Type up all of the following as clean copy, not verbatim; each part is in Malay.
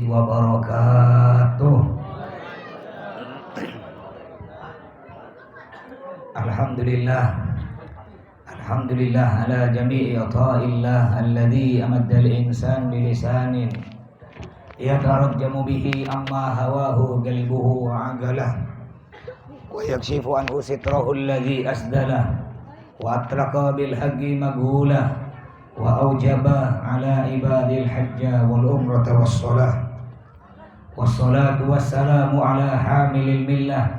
wabarakatuh. Alhamdulillah ala jami'i ata'illah alladhi amadda al-insan bilisanin yatarajjamu bihi amma hawahu qalbuhu wa aqalah wa yakshifu anhu sitrahu alladhi asdalah wa atraqa bil haqqi maghulah wa aujaba ala ibadil hajja wal umrata was salah wassalatu wassalamu ala hamilil millah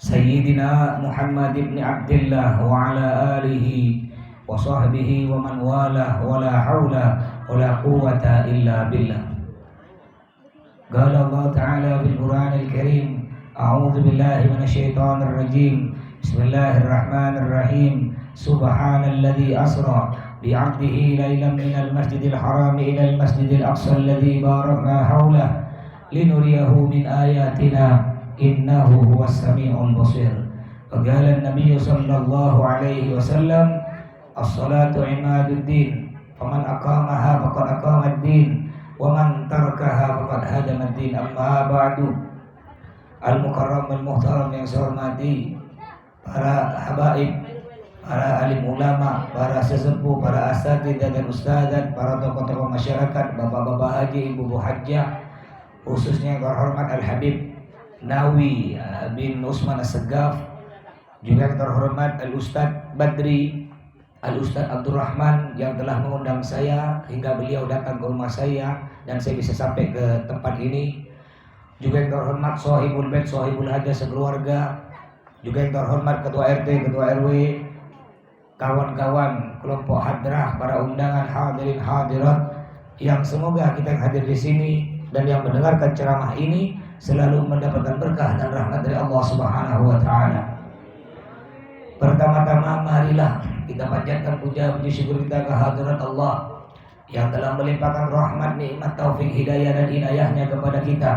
Sayyidina Muhammad ibn Abdillah wa ala alihi wa sahbihi wa man wala wa la hawla wa la quwwata illa billah. Qala Allah Ta'ala fil Qur'anil Karim, a'udzu billahi minasyaitonir rajim. Bismillahirrahmanirrahim. Subhanalladzi asra bi 'abdihi lailan minal masjidil haram ila al masjidil aqsa alladzi barakna hawlahu linuriyahu min ayatina innahu huwas sami'ul basir. Qala an-nabiy sallallahu alaihi wasallam as-salatu imaduddin faman aqamaha faqad aqama ad-din wa man tarakaha faqad hadama ad-din. Amma ba'du. Al-mukarram al-muhtaram yang saya hormati para habaib, para alim ulama, para sesepuh, para asatidzah dan ustadzat, para tokoh-tokoh masyarakat, bapak-bapak haji, ibu-ibu hajjah, khususnya yang terhormat Al-Habib Nawi bin Usman As-Segaf, juga yang terhormat Al-Ustadz Badri, Al-Ustadz Abdurrahman yang telah mengundang saya hingga beliau datang ke rumah saya dan saya bisa sampai ke tempat ini. Juga yang terhormat Sohibul Bait, Sohibul Hajah sekeluarga, juga yang terhormat Ketua RT, Ketua RW, kawan-kawan kelompok hadrah, para undangan hadirin hadirat yang semoga kita yang hadir di sini dan yang mendengarkan ceramah ini selalu mendapatkan berkah dan rahmat dari Allah Subhanahu wa taala. Pertama-tama marilah kita panjatkan puja puji syukur kita kehadirat Allah yang telah melimpahkan rahmat, nikmat, taufik, hidayah dan inayahnya kepada kita.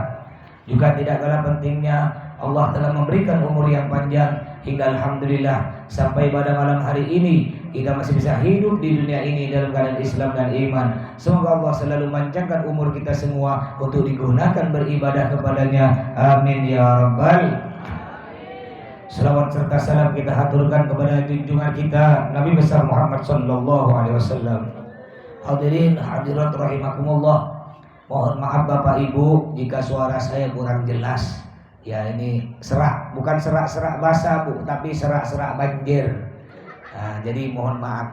Juga tidak kalah pentingnya Allah telah memberikan umur yang panjang hingga alhamdulillah sampai pada malam hari ini kita masih bisa hidup di dunia ini dalam keadaan Islam dan iman. Semoga Allah selalu manjangkan umur kita semua untuk digunakan beribadah kepadanya. Amin ya rabbal. Salawat serta salam kita haturkan kepada junjungan kita Nabi besar Muhammad sallallahu alaihi wasallam. Hadirin hadirat rahimakumullah. Mohon maaf Bapak Ibu jika suara saya kurang jelas. Ya ini serak, bukan serak-serak basah Bu, tapi serak-serak banjir. Nah, jadi mohon maaf.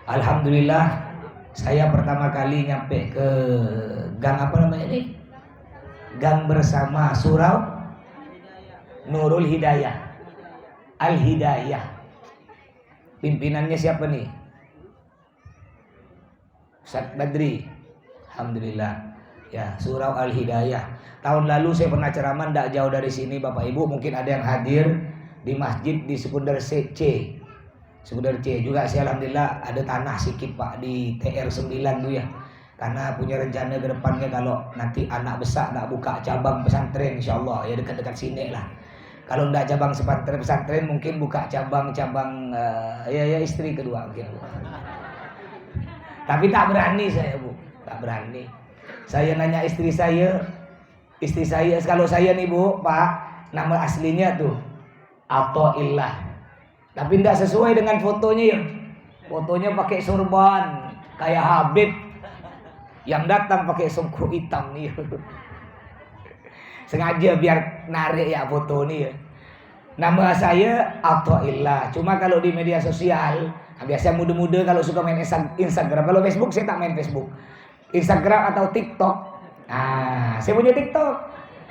Alhamdulillah saya pertama kali nyampe ke gang apa namanya ini? Gang bersama Surau Nurul Hidayah, Al Hidayah. Pimpinannya siapa nih? Ustadz Badri. Alhamdulillah. Ya, Surau Al Hidayah. Tahun lalu saya pernah ceramah tidak jauh dari sini Bapak Ibu, mungkin ada yang hadir di masjid di Sekundar C. Sekundar C juga saya alhamdulillah ada tanah sedikit Pak di TR 9 tuh ya. Karena punya rencana ke depannya kalau nanti anak besar nak buka cabang pesantren insyaallah ya dekat-dekat sini lah. Kalau enggak cabang pesantren mungkin buka cabang-cabang ya istri kedua mungkin Bu. Tapi tak berani saya Bu, tak berani. Saya nanya istri saya kalau saya nih Bu, Pak, nama aslinya tuh Athaillah. Tapi tidak sesuai dengan fotonya ya. Fotonya pakai sorban kayak Habib. Yang datang pakai songkok hitam nih. Sengaja biar narik ya foto nih ya. Nama saya Athaillah. Cuma kalau di media sosial, biasa muda-muda kalau suka main Instagram. Kalau Facebook saya tak main Facebook. Instagram atau TikTok. Nah, saya punya TikTok.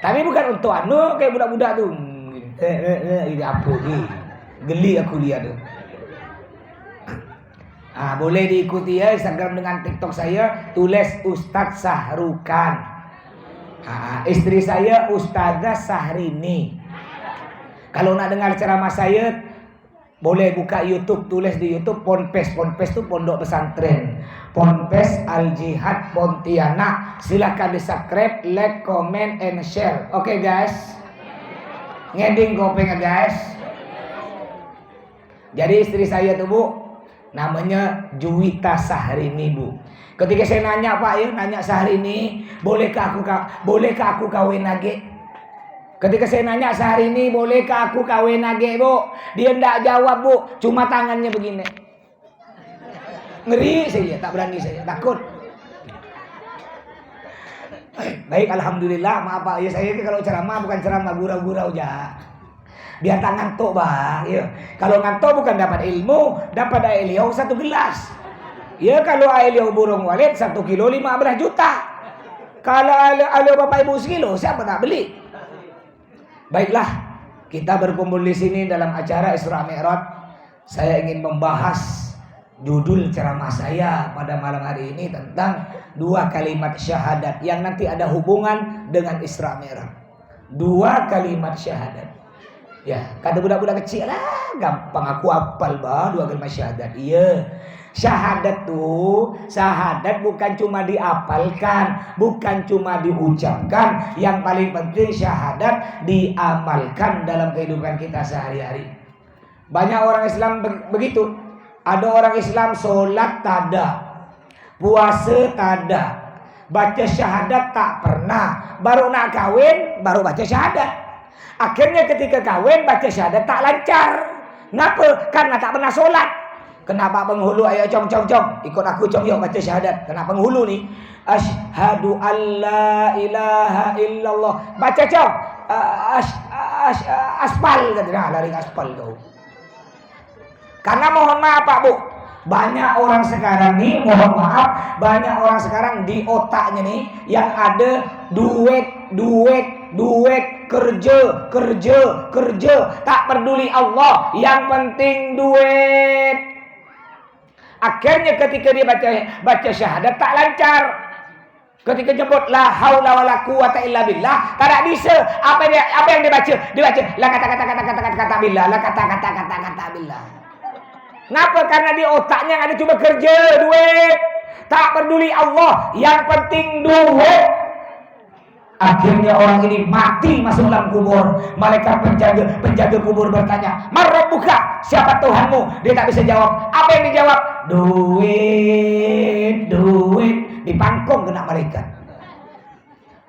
Tapi bukan untuk kayak budak-budak tuh. Ini apa nih? Geli aku lihat tuh. Boleh diikuti ya Instagram dengan TikTok saya, tulis Ustadz Sahrukan. Istri saya Ustadzah Sahrini. Kalau nak dengar ceramah saya boleh buka YouTube, tulis di YouTube Ponpes. Ponpes itu pondok pesantren. Ponpes Al Jihad Pontianak. Silakan di-subscribe, like, comment, and share. Oke guys. Ngeding kopengnya guys. Jadi istri saya tuh Bu Namanya Juwita Sahrini, Bu. Ketika saya nanya, Pak, ya, nanya Sahrini, bolehkah aku kawin lagi? Ketika saya nanya Sahrini, bolehkah aku kawin lagi, Bu? Dia enggak jawab, Bu. Cuma tangannya begini. Ngeri saya, tak berani saya, takut. Baik, alhamdulillah. Maaf Pak, ya saya ini kalau ceramah bukan ceramah gurau-gurau aja. Biar tak ngantuk, Pak. Ya. Kalau ngantuk bukan dapat ilmu, dapat air liau 1 gelas. Ya, kalau air liau burung walet 1 kilo 15 juta. Kalau air liau Bapak Ibu sekilo, siapa tak beli? Baiklah, kita berkumpul di sini dalam acara Isra Mi'raj. Saya ingin membahas judul ceramah saya pada malam hari ini tentang 2 kalimat syahadat yang nanti ada hubungan dengan Isra Mi'raj. 2 kalimat syahadat. Ya, kata budak-budak kecil lah, gampang aku hafal 2 kalimat syahadat. Iya. Syahadat bukan cuma diapalkan, bukan cuma diucapkan. Yang paling penting syahadat diamalkan dalam kehidupan kita sehari-hari. Banyak orang Islam begitu. Ada orang Islam sholat tada, puasa tada, baca syahadat tak pernah. Baru nak kawin, baru baca syahadat. Akhirnya ketika kawin baca syahadat tak lancar. Kenapa? Karena tak pernah sholat. Kenapa penghulu? Ayo cong. Ikut aku cong yuk baca syahadat. Kenapa penghulu nih? Asyhadu alla ilaha illallah. Baca cong. Aspal katanya, lari aspal kau. Karena mohon maaf Pak Bu, banyak orang sekarang nih, mohon maaf, banyak orang sekarang di otaknya nih yang ada duit, kerja, tak peduli Allah, yang penting duit. Akhirnya ketika dia baca syahadat tak lancar. Ketika nyebut la haula wala quwata illa billah, tak bisa. Apa yang dibaca? Dibaca la kata billah, la kata billah. Kenapa? Karena di otaknya ada cuma kerja, duit. Tak peduli Allah, yang penting duit. Akhirnya orang ini mati masuk dalam kubur. Malaikat penjaga kubur bertanya, "Man rabbuka?" Siapa Tuhanmu? Dia tak bisa jawab. Apa yang dijawab? Duit. Dipangkong kena malaikat.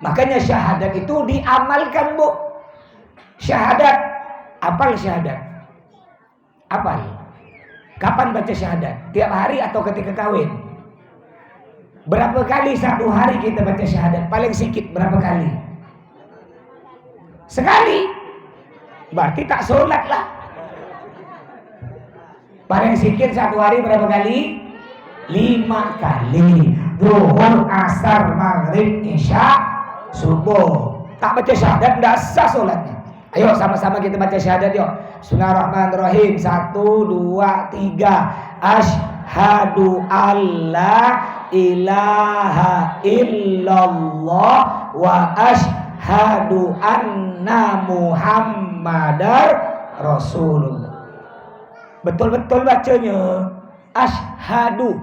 Makanya syahadat itu diamalkan, Bu. Syahadat. Apal syahadat? Apal. Kapan baca syahadat? Tiap hari atau ketika kawin? Berapa kali satu hari kita baca syahadat? Paling sedikit berapa kali? Sekali. Berarti tak sholat lah. Paling sedikit satu hari berapa kali? 5 kali. Zuhur, asar, maghrib, isya, subuh. Tak baca syahadat, tidak sah sholatnya. Ayo sama-sama kita baca syahadat yuk. Bismillahirrahmanirrahim. 1, 2, 3. Asyhadu alla ilaha illallah wa asyhadu anna muhammadar rasulullah. Betul-betul bacanya. Asyhadu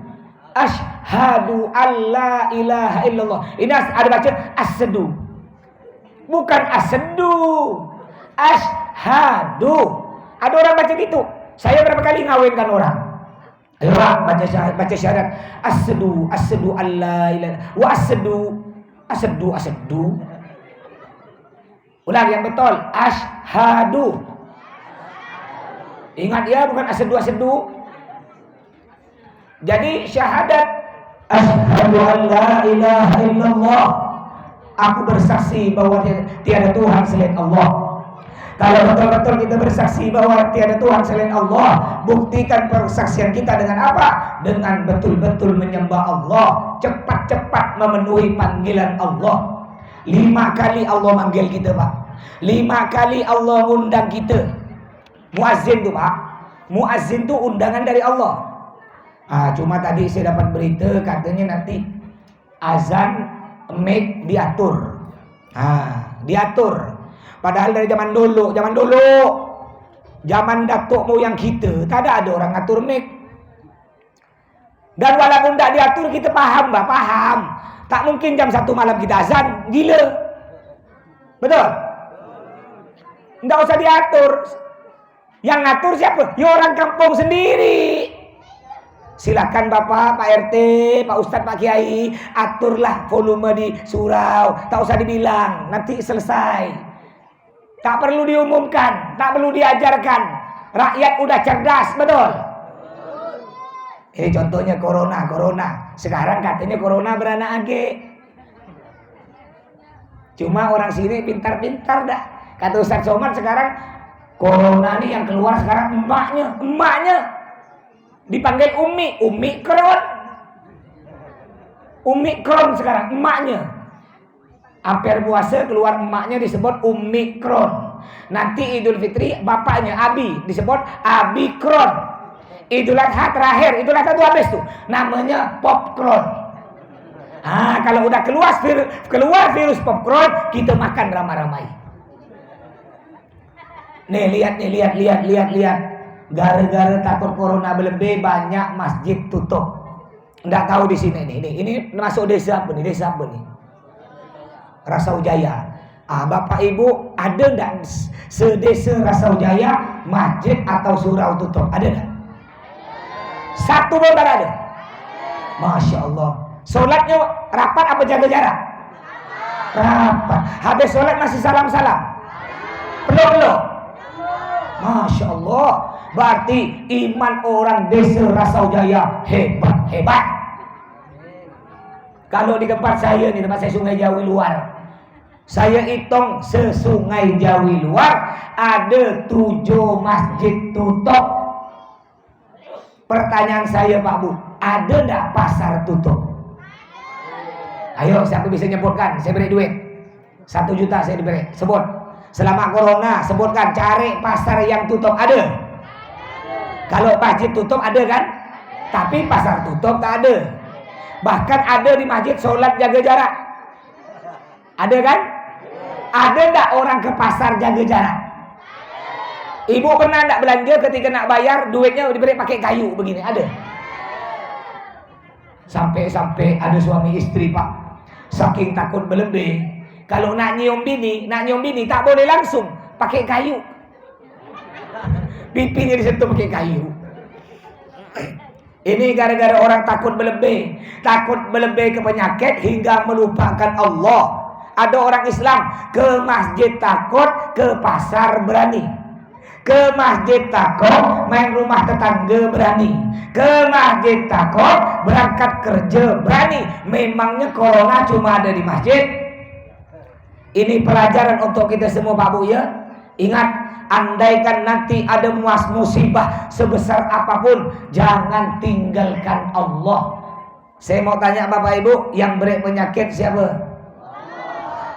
alla ilaha illallah. Ini ada baca asyhadu. Bukan asyhadu. Asyhadu. Ada orang baca gitu. Saya berapa kali ngawinkan orang. Ayo Pak, baca syahadat. Asyhadu alla ilaha wa asyhadu. Ulang yang betul. Asyhadu. Ingat ya, bukan asyhadu. Jadi syahadat asyhadu alla ilaha illallah. Aku bersaksi bahwa tiada Tuhan selain Allah. Kalau betul-betul kita bersaksi bahwa tiada Tuhan selain Allah, buktikan persaksian kita dengan apa? Dengan betul-betul menyembah Allah, cepat-cepat memenuhi panggilan Allah. 5 kali Allah manggil kita, Pak. 5 kali Allah undang kita. Muazzin tuh, Pak. Muazzin tuh undangan dari Allah. Cuma tadi saya dapat berita katanya nanti azan mic diatur. Diatur. Padahal dari zaman dulu, zaman datuk moyang kita, tak ada orang ngatur mic. Dan walaupun tak diatur, kita paham, Mbak, paham. Tak mungkin jam 1 malam kita azan, gila. Betul? Nggak usah diatur. Yang ngatur siapa? Ya orang kampung sendiri. Silakan Bapak, Pak RT, Pak Ustadz, Pak Kiai, aturlah volume di surau. Tak usah dibilang, nanti selesai. Tak perlu diumumkan, tak perlu diajarkan. Rakyat udah cerdas, betul? Contohnya corona. Sekarang katanya corona beranak age. Cuma orang sini pintar-pintar dah. Kata Ustadz Somad sekarang, corona nih yang keluar sekarang emaknya. Dipanggil Omikron sekarang, emaknya. Hampir puasa keluar emaknya disebut Omikron. Nanti Idul Fitri bapaknya Abi disebut Abikron. Idul Adha terakhir, Idul Adha itu habis tuh, namanya Popkron. Kalau udah keluar virus Popkron, kita makan ramai-ramai. Nih lihat. Gara-gara takut corona berlebih, banyak masjid tutup. Nggak tahu di sini nih. Ini masuk desa apa nih? Rasaujaya. Bapak Ibu, ada nggak sedesa Rasaujaya masjid atau surau tutup? Ada nggak? Satu pun tak ada. Masya Allah. Sholatnya rapat apa jaga jarak? Rapat. Habis sholat masih salam-salam? Belum. Masya Allah. Berarti iman orang desa Rasaujaya hebat. Kalau di tempat saya nih, tempat saya Sungai Jawi Luar, saya hitung sesungai Jawi Luar ada 7 masjid tutup. Pertanyaan saya Pak Bu, ada nggak pasar tutup? Ayo, siapa bisa nyebutkan? Saya beri duit 1 juta, saya diberi. Sebut. Selama corona, sebutkan, cari pasar yang tutup. Ada? Kalau masjid tutup ada kan? Tapi pasar tutup tak ada. Bahkan ada di masjid sholat jaga jarak. Ada kan? Ada tak orang ke pasar jaga jarak? Ibu pernah tak belanja ketika nak bayar duitnya diberi pakai kayu begini? Ada? Sampai ada suami istri Pak, saking takut berlebih, kalau nak nyium bini tak boleh langsung pakai kayu. Pipinya disentuh pakai kayu. Ini gara-gara orang takut berlebih ke penyakit hingga melupakan Allah. Ada orang Islam ke masjid takut, ke pasar berani. Ke masjid takut, main rumah tetangga berani. Ke masjid takut, berangkat kerja berani. Memangnya corona cuma ada di masjid? Ini pelajaran untuk kita semua Pak Bu ya. Ingat, andaikan nanti ada musibah sebesar apapun, jangan tinggalkan Allah. Saya mau tanya Bapak Ibu, yang beri penyakit siapa?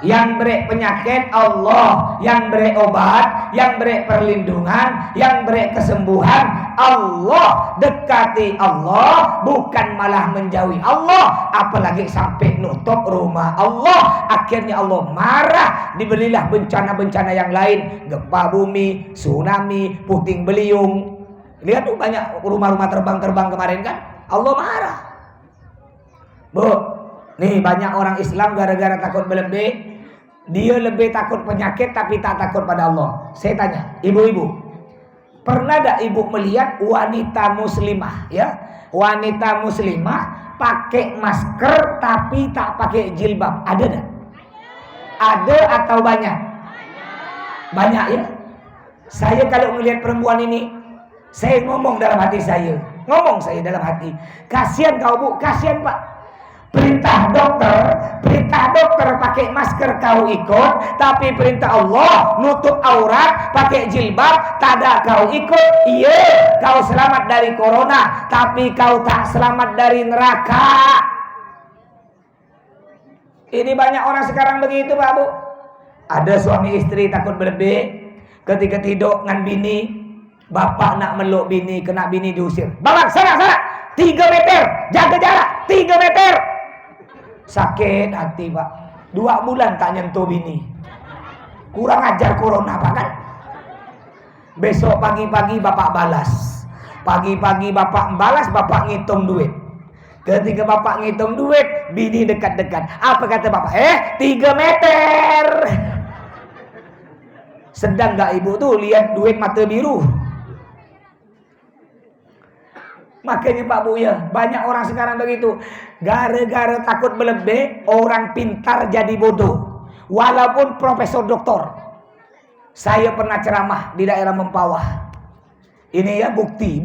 Yang beri penyakit Allah, yang beri obat, yang beri perlindungan, yang beri kesembuhan Allah. Dekati Allah, bukan malah menjauhi Allah, apalagi sampai nutup rumah Allah. Akhirnya Allah marah, diberilah bencana-bencana yang lain, gempa bumi, tsunami, puting beliung. Lihat tuh banyak rumah-rumah terbang kemarin kan, Allah marah. Bu, nih banyak orang Islam gara-gara takut berlebih, dia lebih takut penyakit tapi tak takut pada Allah. Saya tanya, ibu-ibu, pernah tak ibu melihat wanita muslimah ya? Wanita muslimah pakai masker tapi tak pakai jilbab. Ada tak? Ada atau banyak? Banyak ya? Saya kalau melihat perempuan ini, saya ngomong dalam hati saya. Dalam hati, kasihan kau Bu, kasihan Pak. Perintah dokter pakai masker kau ikut, tapi perintah Allah nutup aurat pakai jilbab tada kau ikut. Iya, kau selamat dari corona, tapi kau tak selamat dari neraka. Ini banyak orang sekarang begitu Pak Bu. Ada suami istri takut berlebih, ketika tidur dengan bini, bapak nak meluk bini, kena bini diusir. Bapak sana 3 meter, jaga jarak 3 meter. Sakit hati Pak, 2 bulan tak nyentuh bini. Kurang ajar corona Pak kan. Besok pagi-pagi bapak balas, pagi-pagi bapak balas, bapak ngitung duit. Ketika bapak ngitung duit, bini dekat-dekat. Apa kata bapak? 3 meter. Sedang gak ibu tuh lihat duit mata biru? Makanya Pak Buya, banyak orang sekarang begitu. Gara-gara takut berlebih, orang pintar jadi bodoh. Walaupun profesor doktor. Saya pernah ceramah di daerah Mempawah. Ini ya bukti.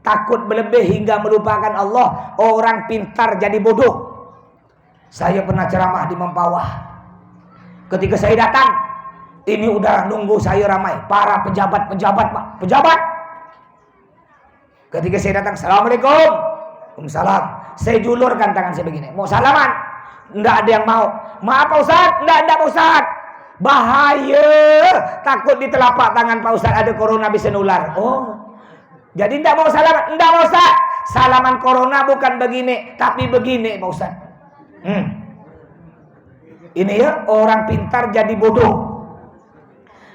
Takut berlebih hingga melupakan Allah, orang pintar jadi bodoh. Saya pernah ceramah di Mempawah. Ketika saya datang, ini udah nunggu saya ramai. Para pejabat Pak. Pejabat. Ketika saya datang, Assalamualaikum. Waalaikumsalam. Saya julurkan tangan saya begini. Mau salaman? Enggak ada yang mau. Maaf Pak Ustaz. Enggak Pak Ustaz. Bahaya. Takut di telapak tangan Pak Ustaz ada corona bisa nular. Oh. Jadi enggak mau salaman. Enggak Pak Ustaz. Salaman corona bukan begini. Tapi begini Pak Ustaz. Ini ya orang pintar jadi bodoh.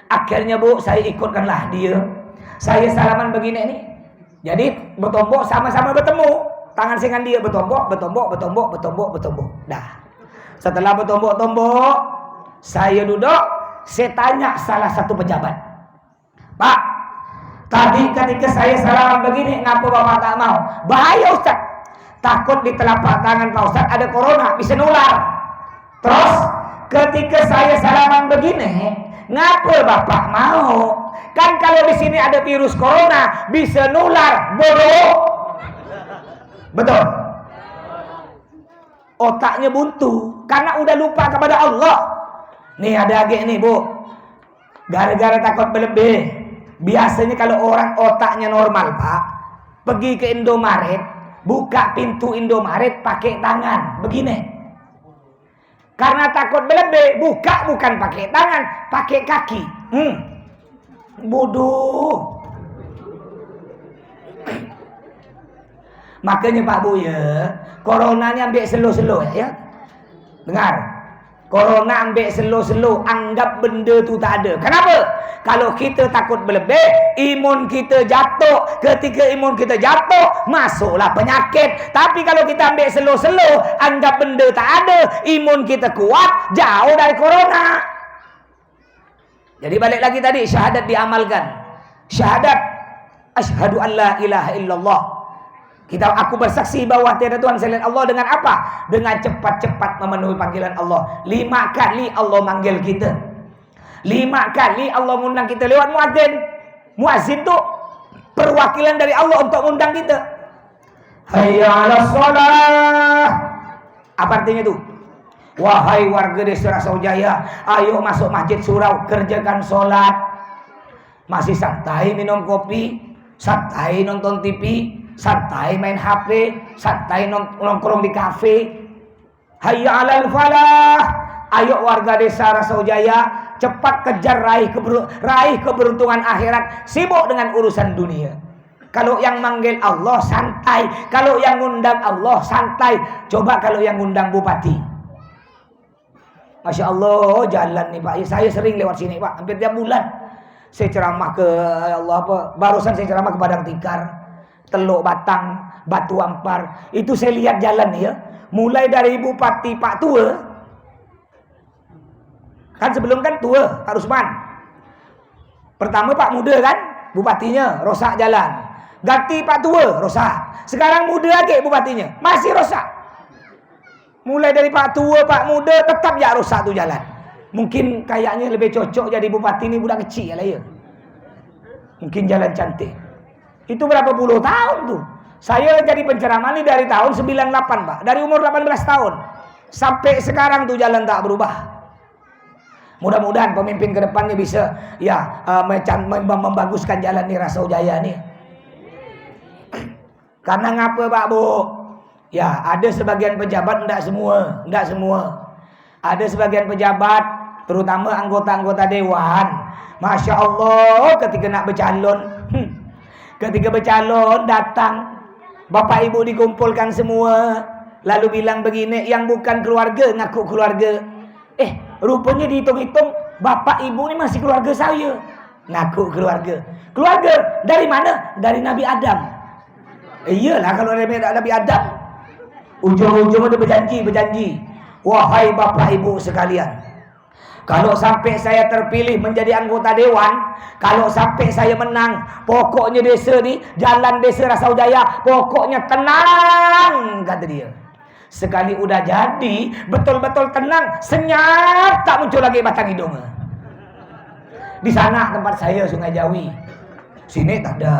Akhirnya Bu, saya ikutkanlah dia. Saya salaman begini nih. Jadi bertombok sama-sama bertemu. Tangan dengan dia bertombok. Dah. Setelah bertombok, saya duduk. Saya tanya salah satu pejabat. Pak, tadi ketika saya salaman begini, ngapa Bapak tak mau? Bahaya Ustaz. Takut di telapak tangan Pak Ustaz ada corona, bisa nular. Terus ketika saya salaman begini, ngapa Bapak mau? Kan kalau di sini ada virus corona bisa nular, bodoh. Betul. Otaknya buntu karena udah lupa kepada Allah. Nih ada lagi nih Bu. Gara-gara takut berlebih. Biasanya kalau orang otaknya normal Pak, pergi ke Indomaret, buka pintu Indomaret pakai tangan, begini. Karena takut berlebih, buka bukan pakai tangan, pakai kaki. Bodoh. Makanya Pak Buya, corona ini ambil slow-slow ya. Dengar. Corona ambil slow-slow, anggap benda tu tak ada. Kenapa? Kalau kita takut berlebih, imun kita jatuh. Ketika imun kita jatuh, masuklah penyakit. Tapi kalau kita ambil slow-slow, anggap benda tak ada, imun kita kuat, jauh dari corona. Jadi balik lagi tadi, syahadat diamalkan. Syahadat, asyhadu an la ilaha illallah. Aku bersaksi bahwa tiada Tuhan selain Allah dengan apa? Dengan cepat-cepat memenuhi panggilan Allah. 5 kali Allah manggil kita. 5 kali Allah mengundang kita lewat muadzin. Muadzin itu perwakilan dari Allah untuk mengundang kita. Hayya 'alas shalah. Apa artinya itu? Wahai warga desa Rasaujaya, ayo masuk masjid surau, kerjakan sholat. Masih santai minum kopi, santai nonton TV, santai main HP, santai nongkrong di kafe. Hayya 'alal falah. Ayo warga desa Rasaujaya, cepat kejar raih keberuntungan akhirat, sibuk dengan urusan dunia. Kalau yang manggil Allah santai, kalau yang ngundang Allah santai. Coba kalau yang ngundang bupati. Masya Allah, jalan nih Pak. Saya sering lewat sini Pak, hampir tiap bulan. Saya ceramah ke Allah apa? Barusan saya ceramah ke Padang Tikar, Teluk Batang, Batu Ampar. Itu saya lihat jalan nih ya. Mulai dari Bupati Pak Tua. Kan sebelum kan Tua, Pak Rusman. Pertama Pak Muda kan, bupatinya rosak jalan. Ganti Pak Tua, rosak. Sekarang Muda lagi bupatinya, masih rosak. Mulai dari Pak Tua, Pak Muda, tetap ya rusak tuh jalan. Mungkin kayaknya lebih cocok jadi bupati ini budak kecil lah ya. Mungkin jalan cantik. Itu berapa puluh tahun tuh. Saya jadi penceramah ini dari tahun 98 Pak. Dari umur 18 tahun. Sampai sekarang tuh jalan tak berubah. Mudah-mudahan pemimpin ke depannya bisa ya membaguskan jalan di Rasaujaya nih. Karena ngapa Pak Bu? Ya, ada sebagian pejabat, enggak semua. Ada sebagian pejabat, terutama anggota-anggota dewan. Masya Allah, ketika nak bercalon, datang. Bapak ibu dikumpulkan semua. Lalu bilang begini, yang bukan keluarga, ngaku keluarga. Rupanya dihitung-hitung, bapak ibu ini masih keluarga saya. Ngaku keluarga. Keluarga, dari mana? Dari Nabi Adam. Iyalah kalau dari Nabi Adam. Ujung-ujungnya dia berjanji. Wahai bapak ibu sekalian, Kalau sampai saya terpilih menjadi anggota dewan, kalau sampai saya menang, pokoknya desa ni, jalan desa Rasau Jaya, pokoknya tenang, kata dia. Sekali udah jadi, betul-betul tenang, senyap, tak muncul lagi batang hidung. Di sana tempat saya, Sungai Jawi. Sini tak ada.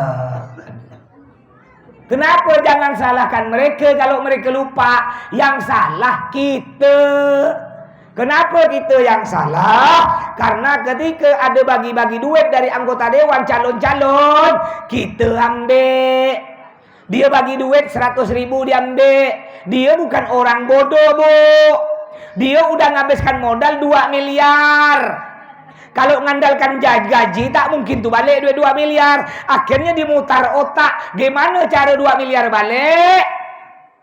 Kenapa jangan salahkan mereka kalau mereka lupa? Yang salah kita. Kenapa kita yang salah? Karena ketika ada bagi-bagi duit dari anggota dewan calon-calon, kita ambil. Dia bagi duit 100.000 dia ambil. Dia bukan orang bodoh, Bu. Dia udah ngabiskan modal 2 miliar. Kalau mengandalkan gaji tak mungkin tuh balik duit 2 miliar. Akhirnya dimutar otak, gimana cara 2 miliar balik?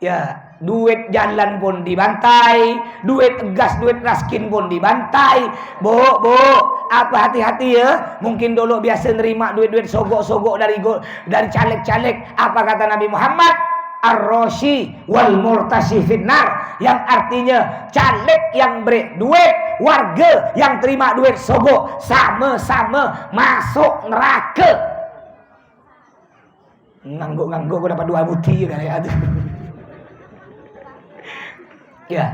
Ya, duit jalan pun dibantai, duit gas, duit raskin pun dibantai. Bu, apa hati-hati ya. Mungkin dulu biasa nerima duit-duit sogok-sogok dari caleg-caleg. Apa kata Nabi Muhammad? Ar-Roshi wal murtashi finnar, yang artinya caleg yang beri duit, warga yang terima duit sogok, sama-sama masuk neraka. Ngangguk-ngangguk aku dapat 2 buti kan ya. Ya,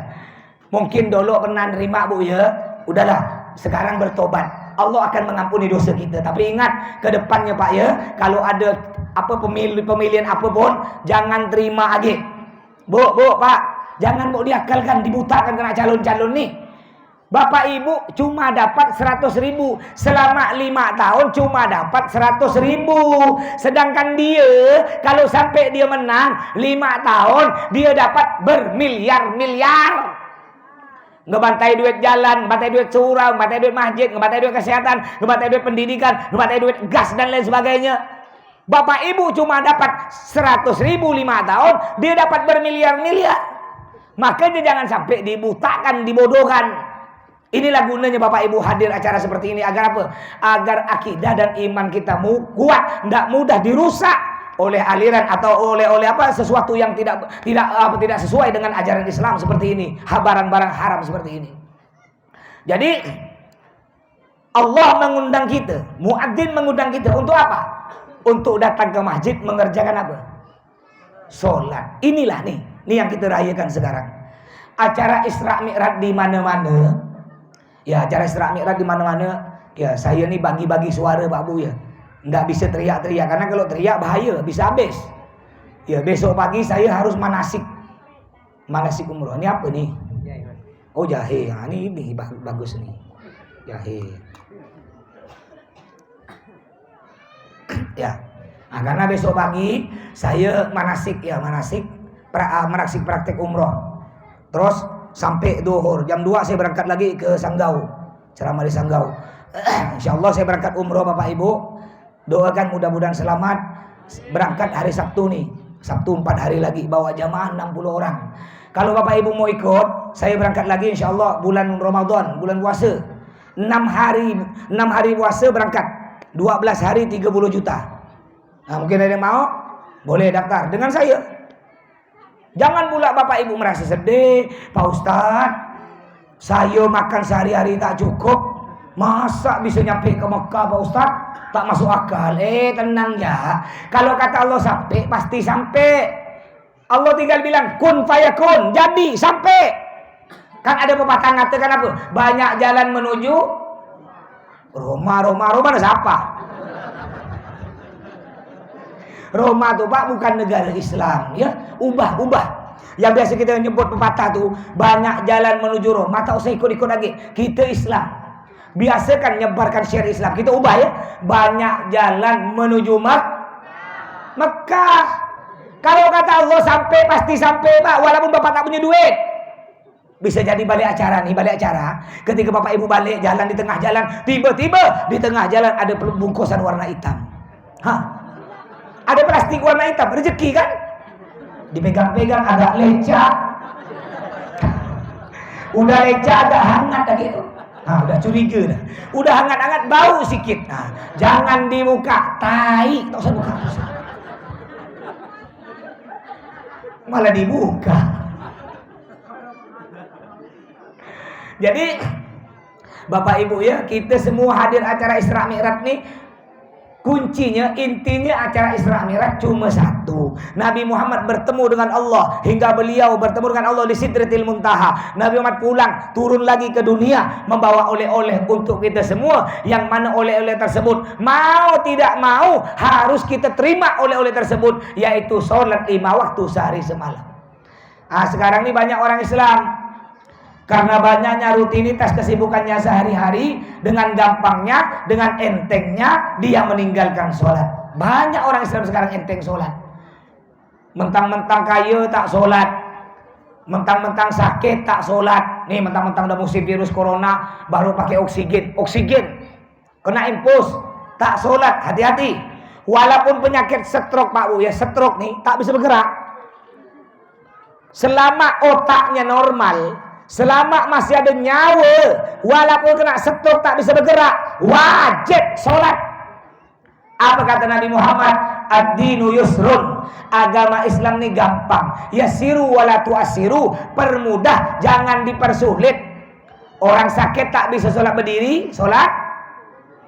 mungkin dulu pernah nerima, Bu ya. Udahlah, sekarang bertobat. Allah akan mengampuni dosa kita. Tapi ingat ke depannya, Pak ya, kalau ada pemilihan apapun, jangan terima lagi. Bu, Pak, jangan mau diakalkan, dibutakan kena calon-calon nih. Bapak Ibu cuma dapat 100.000 selama 5 tahun, cuma dapat 100.000. Sedangkan dia kalau sampai dia menang 5 tahun, dia dapat bermiliar-miliar. Ngebantai duit jalan, ngebantai duit surau, ngebantai duit masjid, ngebantai duit kesehatan, ngebantai duit pendidikan, ngebantai duit gas dan lain sebagainya. Bapak Ibu cuma dapat 100.000 5 tahun, dia dapat bermiliar-miliar. Makanya jangan sampai dibutakan, dibodohkan. Inilah gunanya Bapak Ibu hadir acara seperti ini, agar apa? Agar akidah dan iman kita kuat, tidak mudah dirusak oleh aliran atau oleh sesuatu yang tidak sesuai dengan ajaran Islam seperti ini, barang-barang haram seperti ini. Jadi Allah mengundang kita, muadzin mengundang kita untuk apa? Untuk datang ke masjid mengerjakan apa? Sholat. Inilah nih yang kita rayakan sekarang. Acara Isra Mi'raj di mana-mana. Ya, acara Isra Mi'raj di mana-mana. Ya, saya nih bagi-bagi suara Pak Bu ya. Nggak bisa teriak-teriak, karena kalau teriak bahaya, bisa habis. Ya, besok pagi saya harus manasik umroh. Ini apa nih? Oh, jahe. Nah, ini bagus nih. Jahe. Ya. Nah, karena besok pagi saya manasik praktek umroh. Terus sampai duhur, jam 2 saya berangkat lagi ke Sanggau. Ceramah di Sanggau. Insyaallah saya berangkat umroh Bapak Ibu. Doakan mudah-mudahan selamat. Berangkat hari Sabtu nih. Sabtu 4 hari lagi, bawa jamaah 60 orang. Kalau Bapak Ibu mau ikut, saya berangkat lagi insyaallah bulan Ramadan, bulan puasa. 6 hari puasa berangkat. 12 hari 30 juta. Nah, mungkin ada yang mau, boleh daftar dengan saya. Jangan pula Bapak Ibu merasa sedih, Pak Ustadz, saya makan sehari-hari tak cukup, masa bisa nyampe ke Mekah Pak Ustadz? Tak masuk akal. Tenang ya. Kalau kata Allah sampai, pasti sampai. Allah tinggal bilang kun fayakun, jadi sampai. Kan ada pepatah mengatakan apa? Banyak jalan menuju Roma siapa? Roma tuh Pak bukan negara Islam ya. Ubah. Yang biasa kita nyebut pepatah tuh banyak jalan menuju Roma, tak usah ikut-ikut lagi. Kita Islam. Biasakan nyebarkan syiar Islam. Kita ubah ya. Banyak jalan menuju Mekah. Kalau kata Allah sampai, pasti sampai Pak. Walaupun Bapak tak punya duit. Bisa jadi balik acara. Ketika Bapak Ibu balik jalan di tengah jalan, tiba-tiba di tengah jalan ada bungkusan warna hitam. Ada plastik warna hitam, rezeki kan? Dipegang-pegang agak lecak. Udah lecak agak hangat dah gitu. Udah curiga dah. Udah hangat-hangat bau sikit. Jangan dibuka, tai, tak usah buka. Malah dibuka. Jadi Bapak Ibu ya, kita semua hadir acara Isra Mi'raj nih, kuncinya, intinya acara Isra Mi'raj cuma satu. Nabi Muhammad bertemu dengan Allah, hingga beliau bertemu dengan Allah di Sidratil Muntaha. Nabi Muhammad pulang, turun lagi ke dunia, membawa oleh-oleh untuk kita semua. Yang mana oleh-oleh tersebut, mau tidak mau harus kita terima oleh-oleh tersebut, yaitu sholat 5 waktu sehari semalam. Sekarang ini banyak orang Islam, karena banyaknya rutinitas kesibukannya sehari-hari, dengan gampangnya, dengan entengnya dia meninggalkan sholat. Banyak orang Islam sekarang enteng sholat. Mentang-mentang kaya tak sholat, mentang-mentang sakit tak sholat. Nih mentang-mentang udah musim virus corona baru pakai oksigen kena impus, tak sholat. Hati-hati. Walaupun penyakit stroke Pak Bu ya, stroke nih tak bisa bergerak. Selama otaknya normal, selama masih ada nyawa, walaupun kena stroke tak bisa bergerak, wajib sholat. Apa kata Nabi Muhammad? Ad-dinu yusrun. Agama Islam ini gampang. Yasiru wala tu'asiru. Permudah, jangan dipersulit. Orang sakit tak bisa sholat berdiri, sholat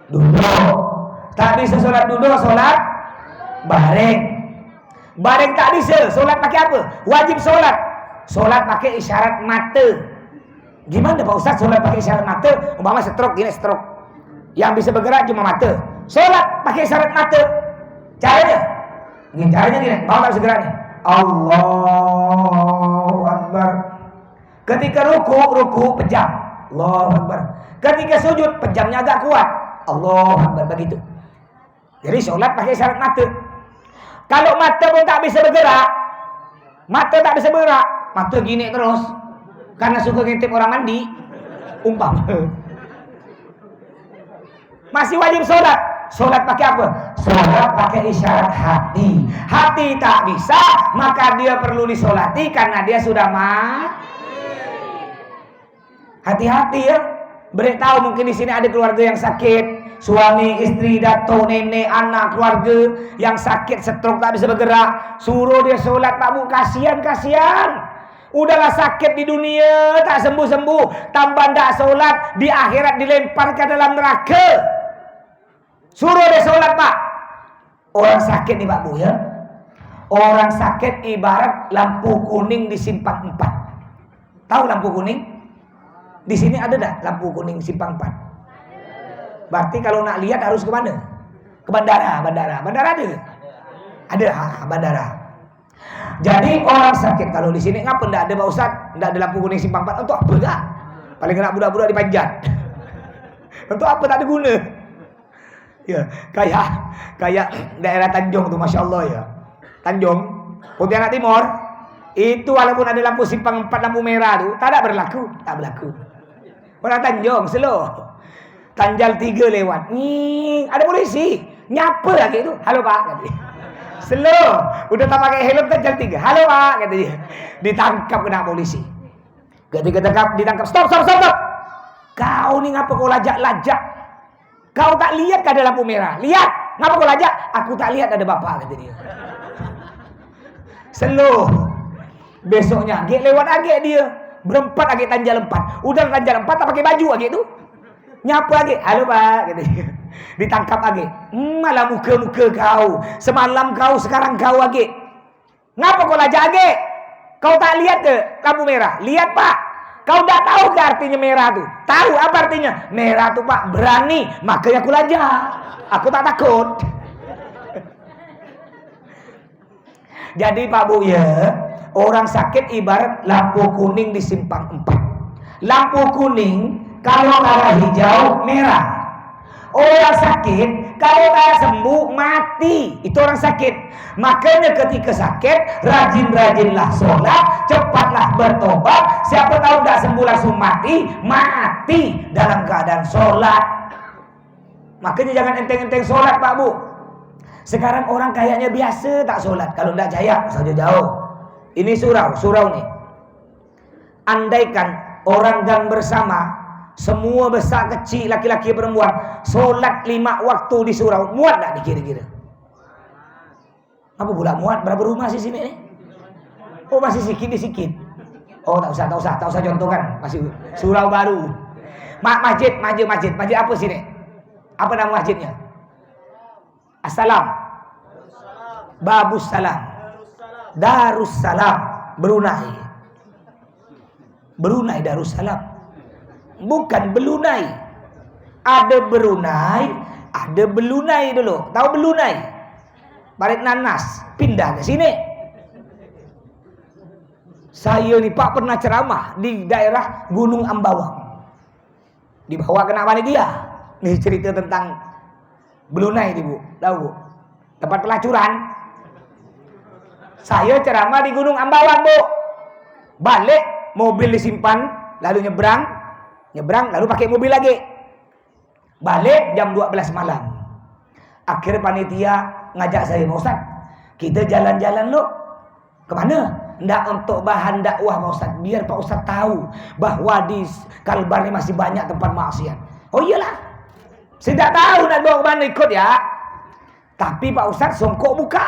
duduk. Tak bisa sholat duduk, sholat baring. Baring tak bisa, sholat pakai apa? Wajib sholat. Sholat pakai isyarat mata. Gimana Pak Ustaz sholat pakai isyarat mata? Umpama stroke, gini stroke, yang bisa bergerak cuma mata. Sholat pakai isyarat mata. Caranya gini, mau tak segera nih. Allahu Akbar. Ketika ruku pejam, Allahu Akbar. Ketika sujud pejamnya agak kuat, Allahu Akbar, begitu. Jadi sholat pakai isyarat mata. Kalau mata pun tak bisa bergerak, mata gini terus, karena suka ngintip orang mandi, umpama, masih wajib sholat. Sholat pakai apa? Sholat pakai isyarat hati. Hati tak bisa, maka dia perlu disolati karena dia sudah mati. Hati-hati ya. Beritahu mungkin di sini ada keluarga yang sakit, suami, istri, dato, nenek, anak, keluarga yang sakit stroke tak bisa bergerak. Suruh dia sholat Pak Bu, kasihan. Udahlah sakit di dunia tak sembuh-sembuh, tambah tak sholat, di akhirat dilempar ke dalam neraka. Suruh dia sholat Pak. Orang sakit nih Pak Bu ya, orang sakit ibarat lampu kuning di simpang 4. Tahu lampu kuning? Di sini ada dah lampu kuning simpang 4. Berarti kalau nak lihat harus ke mana? Ke bandara ada? Ada bandara. Jadi orang sakit kalau di sini ngapa ndak ada Pak Ustaz? Ndak ada lampu kuning simpang 4 untuk apa dah? Paling kena budak-budak dipanjat. Untuk apa, tak ada guna. Ya, kayak daerah Tanjung tuh, Masya Allah ya. Tanjung, Pontianak Timur, itu walaupun ada lampu simpang 4 lampu merah tuh, tak berlaku. Orang Tanjung, slow. Tanjal 3 lewat, nih ada polisi, nyapa lagi itu, halo Pak, katanya. Slow, udah tak pakai helm Tanjal 3, halo Pak, katanya. Ditangkap kena polisi. Ketika ditangkap, stop. Kau nih ngapa kau lajak? Kau tak lihat ada lampu merah? Lihat, ngapa kau lajak? Aku tak lihat ada bapak, kata dia. Slow. Besoknya lewat agak dia, berempat agak Tanjal 4. Udah Tanjal 4 tak pakai baju agak tu. Nyapa agak, halo Pak, kata dia. Ditangkap agak. Malah muka kau. Semalam kau, sekarang kau agak. Ngapa kau lajak agak? Kau tak lihat ke lampu merah? Lihat Pak. Kau tak tahu ke artinya merah tu? Tahu apa artinya? Merah tu Pak, berani. Makanya aku lajak. Aku tak takut. Jadi Pak Bu ya, orang sakit ibarat lampu kuning di simpang 4. Lampu kuning kalau arah hijau merah. Orang sakit kalau tak sembuh mati. Itu orang sakit. Makanya ketika sakit rajin-rajinlah sholat, cepatlah bertobat. Siapa tahu tak sembuh langsung mati dalam keadaan sholat. Makanya jangan enteng-enteng sholat Pak Bu. Sekarang orang kayaknya biasa tak sholat. Kalau tak jaya saja jauh. Ini surau nih. Andaikan orang gang bersama, semua besar kecil, laki-laki perempuan, sholat 5 waktu di surau, muat tak dikira-kira? Apa pula muat? Berapa rumah sih sini nih? Oh masih sikit. Oh tak usah contohkan, masih surau baru. Masjid apa sini? Apa nama masjidnya? Assalam. Babus Salam. Darussalam. Brunei Darussalam. Bukan Belunai. Ada Brunei, ada Belunai dulu. Tahu Belunai? Balik nanas, pindah ke sini. Saya nih Pak pernah ceramah di daerah Gunung Ambawang. Dibawa kena panitia. Nih cerita tentang Belunai nih Bu. Tahu Bu? Tempat pelacuran. Saya ceramah di Gunung Ambawang Bu. Balik, mobil disimpan, lalu nyebrang lalu pakai mobil lagi. Balik jam 12 malam. Akhirnya panitia ngajak saya, Ustaz, kita jalan-jalan lu. Kemana? Nggak untuk bahan dakwah Pak Ustaz, biar Pak Ustaz tahu bahwa di Kalbar ini masih banyak tempat maksiat. Oh iyalah, saya tidak tahu nak bawa kemana, ikut ya. Tapi Pak Ustaz songkok buka.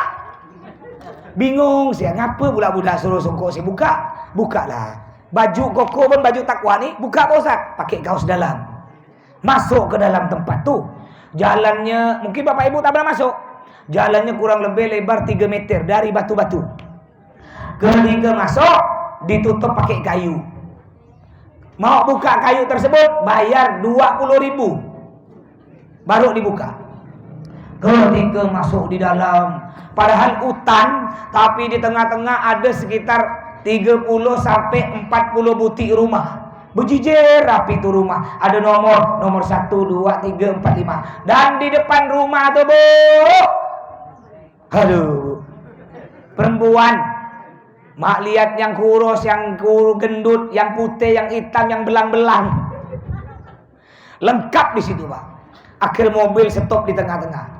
Bingung saya, ngapa pula budak suruh songkok saya buka? Bukalah. Baju koko pun baju takwa nih, buka Pak Ustaz, pakai kaos dalam. Masuk ke dalam tempat tuh. Jalannya, mungkin Bapak Ibu tak pernah masuk. Jalannya kurang lebih lebar 3 meter dari batu-batu. Ketika masuk, ditutup pakai kayu. Mau buka kayu tersebut, bayar 20.000. Baru dibuka. Ketika masuk di dalam, padahal hutan, tapi di tengah-tengah ada sekitar 30 sampai 40 butik rumah. Berjejer rapi itu rumah. Ada nomor 1, 2, 3, 4, 5. Dan di depan rumah tuh Bu, aduh, perempuan. Mak lihat yang kurus, yang gendut, yang putih, yang hitam, yang belang-belang. Lengkap di situ Pak. Akhir mobil stop di tengah-tengah.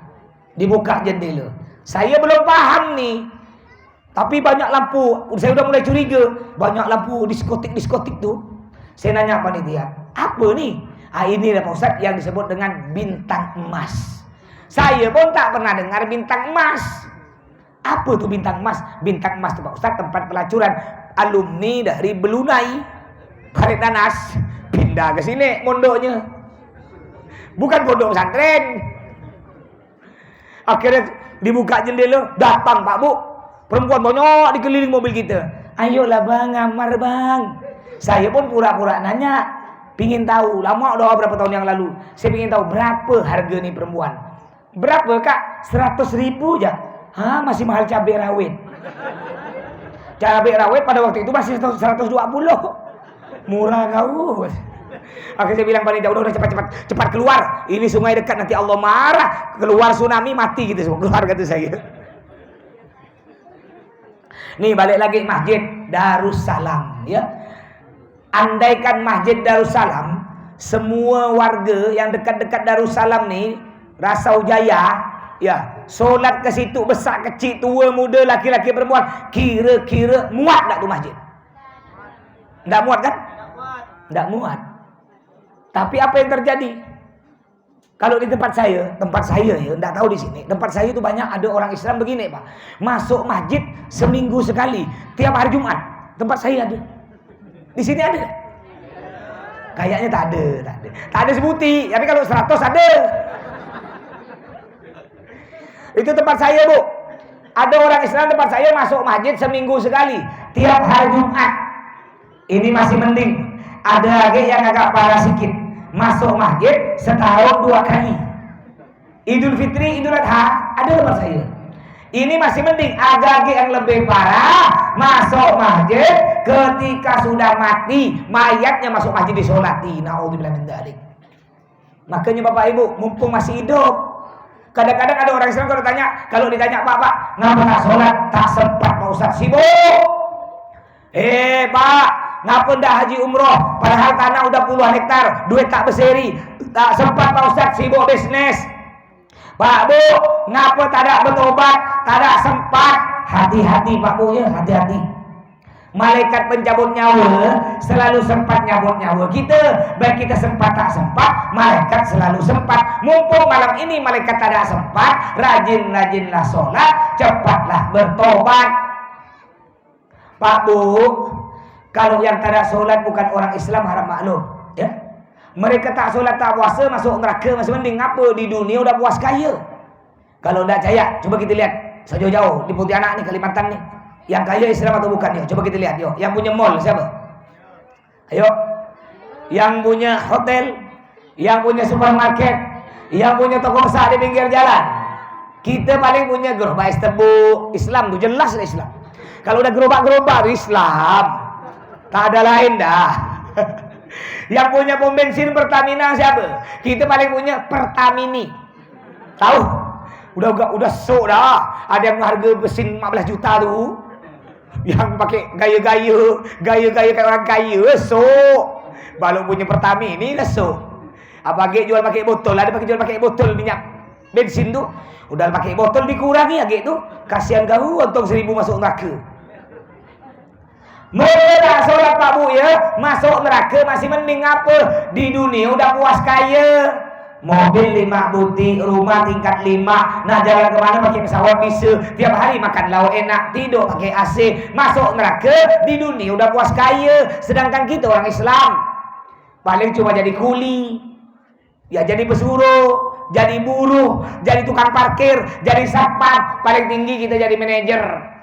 Dibuka jendela. Saya belum paham nih. Tapi banyak lampu. Saya udah mulai curiga. Banyak lampu diskotik tuh. Saya nanya panitia, apa nih? Ini Pak Ustaz yang disebut dengan bintang emas. Saya pun tak pernah dengar bintang emas. Apa tuh bintang emas? Bintang emas tuh Pak Ustaz tempat pelacuran alumni dari Belunai, Balik Nanas, pindah ke sini mondoknya. Bukan pondok pesantren. Akhirnya dibuka jendela, datang Pak Bu. Perempuan banyak dikeliling mobil kita. Ayolah Bang, ngamar Bang. Saya pun pura-pura nanya, pingin tahu, lama udah berapa tahun yang lalu. Saya pingin tahu berapa harga nih perempuan. Berapa Kak? 100.000 aja. Hah, masih mahal cabai rawit. Cabai rawit pada waktu itu masih 120. Murah kau. Akhirnya saya bilang panitia, udah cepat keluar. Ini sungai dekat, nanti Allah marah. Keluar tsunami mati gitu semua. Keluar kata saya. Nih balik lagi Masjid Darussalam ya. Andaikan Masjid Darussalam, semua warga yang dekat-dekat Darussalam nih, Rasau Jaya, ya, solat ke situ besar kecil, tua muda, laki-laki perempuan, kira-kira muat tak tu masjid? Tak muat kan? Tak muat. Tapi apa yang terjadi? Kalau di tempat saya ya, tak tahu di sini. Tempat saya itu banyak ada orang Islam begini Pak. Masuk masjid seminggu sekali, tiap hari Jumat. Tempat saya ada. Di sini ada? Kayaknya tak ada. Tak ada sebuti, tapi kalau 100 ada. Itu tempat saya Bu. Ada orang Islam tempat saya masuk masjid seminggu sekali, tiap hari Jumat. Ini masih mending. Ada lagi yang agak parah sedikit, masuk masjid setahun 2 kali. Idul Fitri, Idul Adha, ada tempat saya. Ini masih mending. Ada lagi yang lebih parah, masuk masjid ketika sudah mati, mayatnya masuk masjid disolati. Na'udzubillah min dzalik. Makanya Bapak Ibu, mumpung masih hidup, kadang-kadang ada orang Islam kalau ditanya Pak, ngapa tak sholat? Tak sempat Pak Ustaz, sibuk. Pak, ngapa ndak haji umroh? Padahal tanah udah puluhan hektar, duit tak berseri. Tak sempat Pak Ustaz, sibuk bisnis. Pak Bu, ngapa tak ada berobat? Tak ada sempat. Hati-hati Pak Bu ya, hati-hati. Malaikat pencabut nyawa selalu sempat nyabut nyawa kita. Baik kita sempat tak sempat, malaikat selalu sempat. Mumpung malam ini malaikat tak ada sempat, rajin-rajinlah sholat, cepatlah bertobat. Pak Bu, kalau yang tak ada sholat bukan orang Islam, harap maklum ya. Mereka tak solat tak puasa masuk neraka masih mending. Apa di dunia udah puas kaya. Kalau tak percaya, coba kita lihat sejauh-jauh di Pontianak ni, Kalimantan ni. Yang kaya Islam atau bukan? Yuk, coba kita lihat yuk. Yang punya mall siapa? Ayo. Yang punya hotel, yang punya supermarket, yang punya toko besar di pinggir jalan. Kita paling punya gerobak Tebu. Islam tu jelas lah Islam. Kalau udah gerobak-gerobak tu Islam. Tak ada lain dah. Yang punya pom bensin Pertamina siapa? Kita paling punya Pertamini. Tahu? Udah sok dah. Ada yang harga mesin 15 juta tu. Yang pakai gaya-gaya kayak orang kaya, sok. Baru punya Pertamini dah sok. Apa lagi jual pakai botol? Ada pakai jual pakai botol minyak bensin tu. Udah pakai botol dikurangi lagi tu. Kasihan kau untung 1000 masuk neraka. Mereka tak solat Pak Bu ya, masuk neraka masih mending apa? Di dunia udah puas kaya. Mobil 5 butik, rumah tingkat 5. Nah jalan kemana pakai pesawat bisa. Tiap hari makan lauk enak, tidur pakai AC. Masuk neraka di dunia udah puas kaya. Sedangkan kita orang Islam paling cuma jadi kuli. Ya jadi pesuruh, jadi buruh, jadi tukang parkir, jadi satpam. Paling tinggi kita jadi manajer.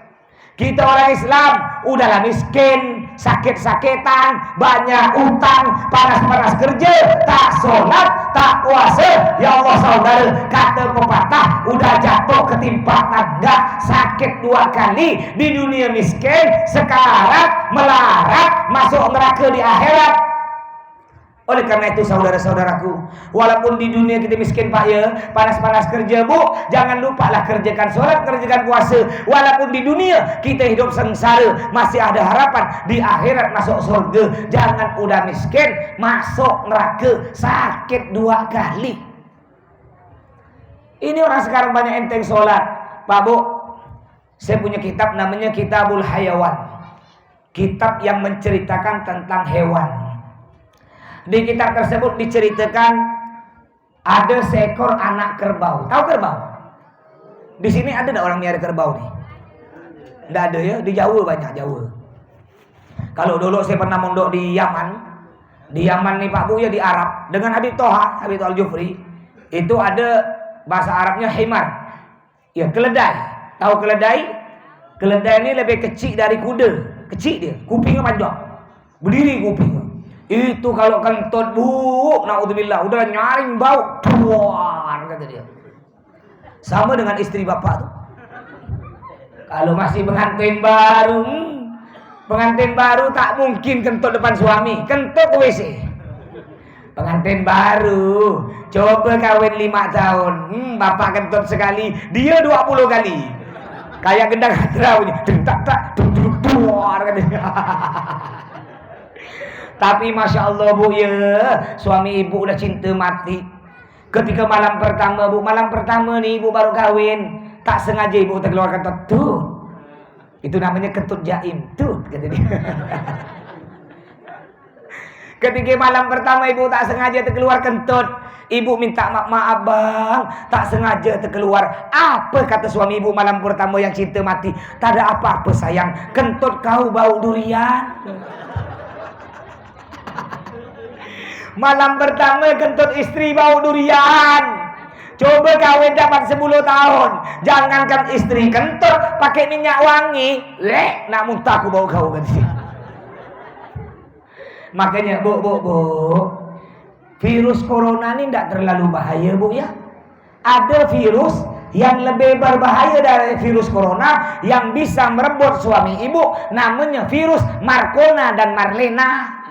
Kita orang Islam udahlah miskin, sakit-sakitan, banyak utang, panas-panas kerja, tak sholat, tak puasa. Ya Allah saudara, kata pepatah, udah jatuh ketimpa tangga, sakit 2 kali di dunia miskin, sekarat, melarat, masuk neraka di akhirat. Oleh karena itu saudara-saudaraku, walaupun di dunia kita miskin Pak ya, panas-panas kerja Bu, jangan lupalah kerjakan sholat, kerjakan puasa. Walaupun di dunia kita hidup sengsara, masih ada harapan di akhirat masuk surga. Jangan udah miskin masuk neraka, sakit 2 kali. Ini orang sekarang banyak enteng sholat. Pak Bu, saya punya kitab namanya Kitabul Hayawan, kitab yang menceritakan tentang hewan. Di kitab tersebut diceritakan ada seekor anak kerbau. Tahu kerbau? Di sini ada tak orang miara kerbau nih? Tidak ada ya, di Jawa banyak Jawa. Kalau dulu saya pernah mondok di Yaman. Di Yaman nih Pak Bu ya, di Arab. Dengan Habib Toha, Habib Al-Jufri. Itu ada bahasa Arabnya himar. Ya, keledai. Tahu keledai? Keledai ini lebih kecil dari kuda. Kecil dia, kupingnya panjang. Berdiri kupingnya. Itu kalau kentut Bu, naudzubillah, udah nyaring bau, tuan kata dia. Sama dengan istri bapak tuh. Kalau masih pengantin baru tak mungkin kentut depan suami, kentut WC. Pengantin baru, coba kawin 5 tahun, bapak kentut sekali, dia 20 kali. Kayak gendang hadrau nih, tak, tuan kata dia. Tapi Masya Allah Bu ya, suami ibu udah cinta mati. Ketika malam pertama nih ibu baru kawin, tak sengaja ibu terkeluarkan kentut. Itu namanya kentut jaim, tuh kata dia. Ketika malam pertama ibu tak sengaja terkeluar kentut, ibu minta maaf bang, tak sengaja terkeluar. Apa kata suami ibu malam pertama yang cinta mati? Tak ada apa-apa sayang, kentut kau bau durian. Malam pertama kentut istri bau durian. Coba kawin dapat 10 tahun, jangankan istri kentut pakai minyak wangi, nak muntah aku bau kau kan. Makanya Bu, virus corona ini tidak terlalu bahaya Bu ya. Ada virus yang lebih berbahaya dari virus corona yang bisa merebut suami ibu, namanya virus Marcona dan Marlena.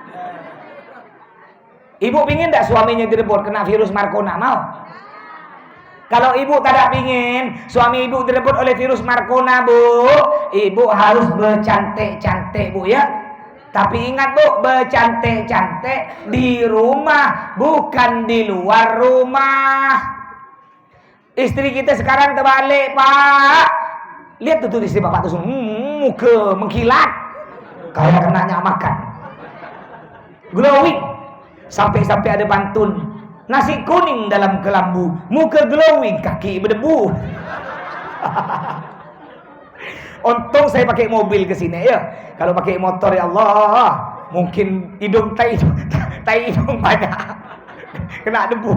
Ibu pingin tak suaminya direbut kena virus Marcona? Mau? Kalau ibu tidak pingin suami ibu direbut oleh virus Marcona Bu, ibu harus bercantik-cantik Bu ya. Tapi ingat Bu, bercantik-cantik di rumah, bukan di luar rumah. Istri kita sekarang terbalik Pak. Lihat tuh istri bapak tuh, muka mengkilat kayak kena nyak makan, glowing. Sampai-sampai ada pantun, nasi kuning dalam kelambu, muka glowing, kaki berdebu. Untung saya pakai mobil ke sini ya. Kalau pakai motor ya Allah, mungkin hidung tai hidung banyak. Kena debu.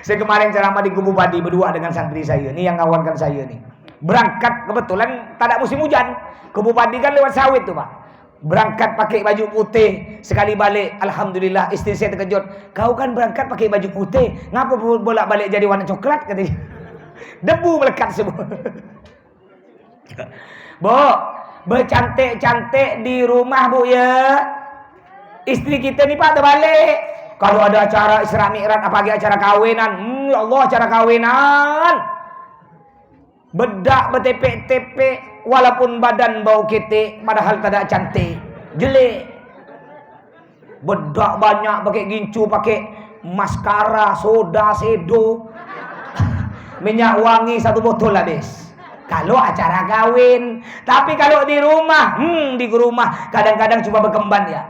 Saya kemarin ceramah di Kubu Padi berdua dengan santri saya. Ini yang ngawankan saya nih. Berangkat kebetulan tak ada musim hujan. Kubu Padi kan lewat sawit tuh, Pak. Berangkat pakai baju putih, sekali balik alhamdulillah istri saya terkejut. Kau kan berangkat pakai baju putih, ngapa bolak-balik jadi warna coklat katanya. Debu melekat semua. Bu, bercantik-cantik di rumah Bu ya. Istri kita nih Pak terbalik. Kalau ada acara Isra Mi'raj apalagi acara kawinan, ya Allah acara kawinan. Bedak bertepek-tepek walaupun badan bau ketek padahal tak ada cantik, jelek. Bedak banyak pakai gincu, pakai maskara, soda, sedo. Minyak wangi 1 botol habis. Kalau acara kawin, tapi kalau di rumah, di rumah kadang-kadang cuma berkemban ya.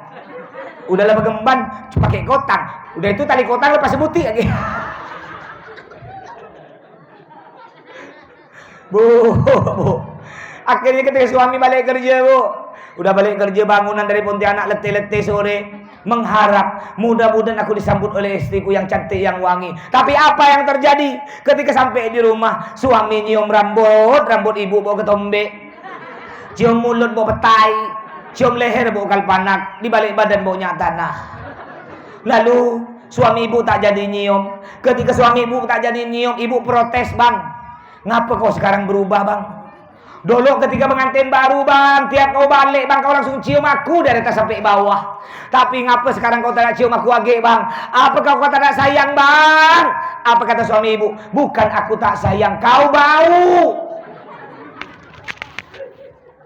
Udahlah berkemban, pakai kotang. Udah itu tali kotang lepas sebuti lagi. Bu. Akhirnya ketika suami balik kerja, Bu. Udah balik kerja bangunan dari Pontianak letih-letih sore. Mengharap mudah-mudahan aku disambut oleh istriku yang cantik yang wangi. Tapi apa yang terjadi ketika sampai di rumah? Suami nyium rambut ibu bawa ketombe, cium mulut bawa petai, cium leher bawa kalpanak, di balik badan bawa tanah. Lalu suami ibu tak jadi nyium. Ketika suami ibu tak jadi nyium, ibu protes, Bang. Ngapa kau sekarang berubah, Bang? Dulu ketika pengantin baru, Bang, tiap kau balik, Bang, kau langsung cium aku dari atas sampai bawah. Tapi ngapa sekarang kau tak cium aku lagi, Bang? Apakah kau tak sayang, Bang? Apa kata suami ibu? Bukan aku tak sayang, kau bau.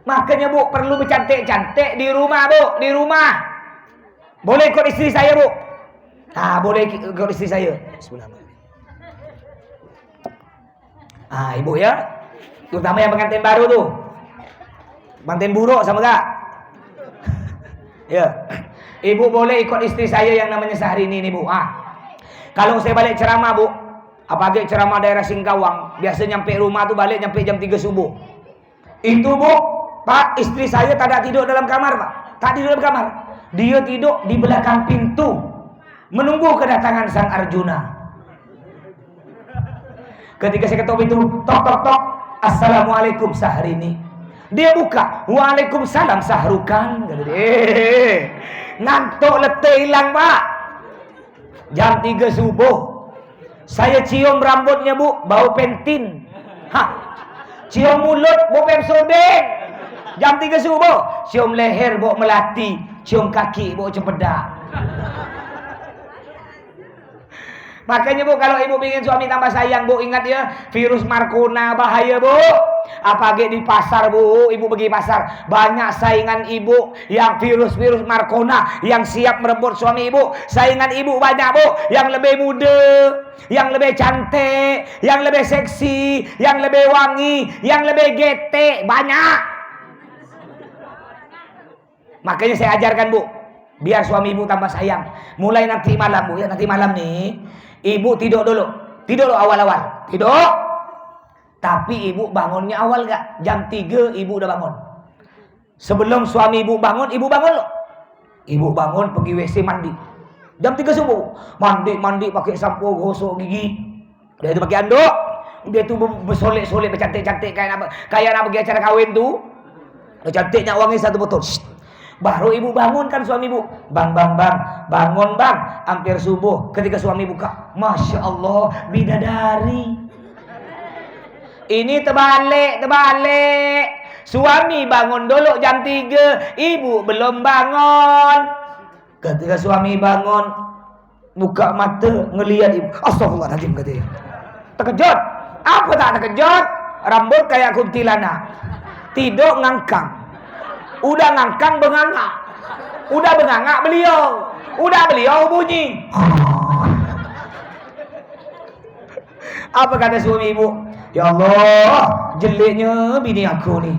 Makanya Bu, perlu bercantik-cantik di rumah, Bu, di rumah. Boleh ikut istri saya, Bu? Boleh ikut istri saya. Bismillahirrahmanirrahim. Ibu ya. Terutama yang pengantin baru tuh. Pengantin buruk sama gak? Ya. Ibu boleh ikut istri saya yang namanya Syahrini nih, Bu. Kalau saya balik ceramah, Bu, apalagi ceramah daerah Singkawang, biasa nyampe rumah tuh balik nyampe jam 3 subuh. Itu, Bu, Pak, istri saya tak ada tidur dalam kamar, Pak. Tak tidur dalam kamar. Dia tidur di belakang pintu menunggu kedatangan Sang Arjuna. Ketika saya ketok pintu, tok tok tok, Assalamualaikum Syahrini. Dia buka, Waalaikumsalam Syahrukan. Ngantuk letih hilang, Pak. Jam 3 subuh. Saya cium rambutnya, Bu, bau pentin. Cium mulut, bau Pepsodent. Jam 3 subuh. Cium leher, bau melati. Cium kaki, bau cempedak. Makanya Bu, kalau ibu ingin suami tambah sayang, Bu, ingat ya, virus Marcona bahaya, Bu. Apalagi di pasar, Bu, ibu pergi pasar, banyak saingan ibu yang virus Marcona yang siap merebut suami ibu. Saingan ibu banyak, Bu, yang lebih muda, yang lebih cantik, yang lebih seksi, yang lebih wangi, yang lebih getek, banyak. Makanya saya ajarkan, Bu, biar suami ibu tambah sayang. Mulai nanti malam, Bu, ya, nanti malam nih ibu tidur dulu awal-awal, tidur. Tapi ibu bangunnya awal gak? Jam 3 ibu udah bangun. Sebelum suami ibu bangun loh. Ibu bangun pergi WC mandi. Jam 3 subuh. Mandi pakai sampo, gosok gigi. Udah itu pakai anduk. Udah itu bersolek-solek, bercantik-cantik kayak nak pergi acara kawin tuh. Udah cantiknya wangi 1 botol. Baru ibu bangun kan suami ibu. Bang, bangun bang. Hampir subuh. Ketika suami buka, Masya Allah, bidadari. Ini terbalik. Suami bangun dulu jam 3, ibu belum bangun. Ketika suami bangun, buka mata, ngelihat ibu. Astagfirullahaladzim, katanya. Terkejut. Apa tak terkejut? Rambut kayak kuntilanak. Tidur ngangkang. Udah ngangkang benganga. Udah benganga beliau. Udah beliau bunyi. Apa kata suami ibu? Ya Allah, jeleknya bini aku nih.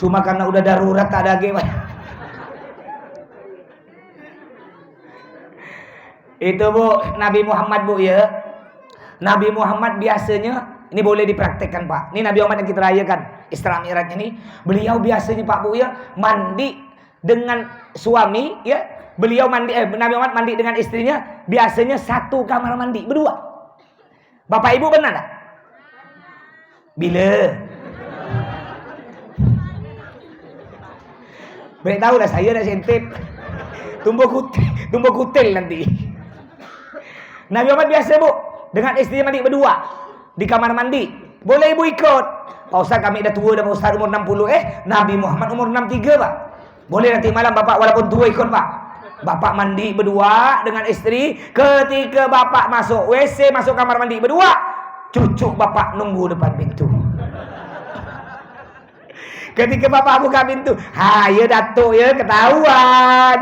Cuma karena udah darurat tak ada game. Itu Bu, Nabi Muhammad, Bu, ya. Nabi Muhammad biasanya, ini boleh dipraktekkan, Pak. Ini Nabi Muhammad yang kita rayakan Isra Mi'raj ini. Beliau biasanya, Pak, Bu, ya, mandi dengan suami, ya, beliau mandi, Nabi Muhammad mandi dengan istrinya biasanya satu kamar mandi berdua. Bapak ibu benar tak? Bila? Baik tahu lah saya dah sentip. Tumbuh kutil nanti. Nabi Muhammad biasa bu dengan istri mandi berdua di kamar mandi. Boleh ibu ikut. Pak Ustaz kami dah tua dah, Pak Ustaz umur 60. Nabi Muhammad umur 63 pak. Boleh nanti malam bapak walaupun tua ikut pak. Bapak mandi berdua dengan istri. Ketika bapak masuk WC, masuk kamar mandi berdua, cucu bapak nunggu depan pintu. Ketika bapak buka pintu, ya datuk ya ketahuan.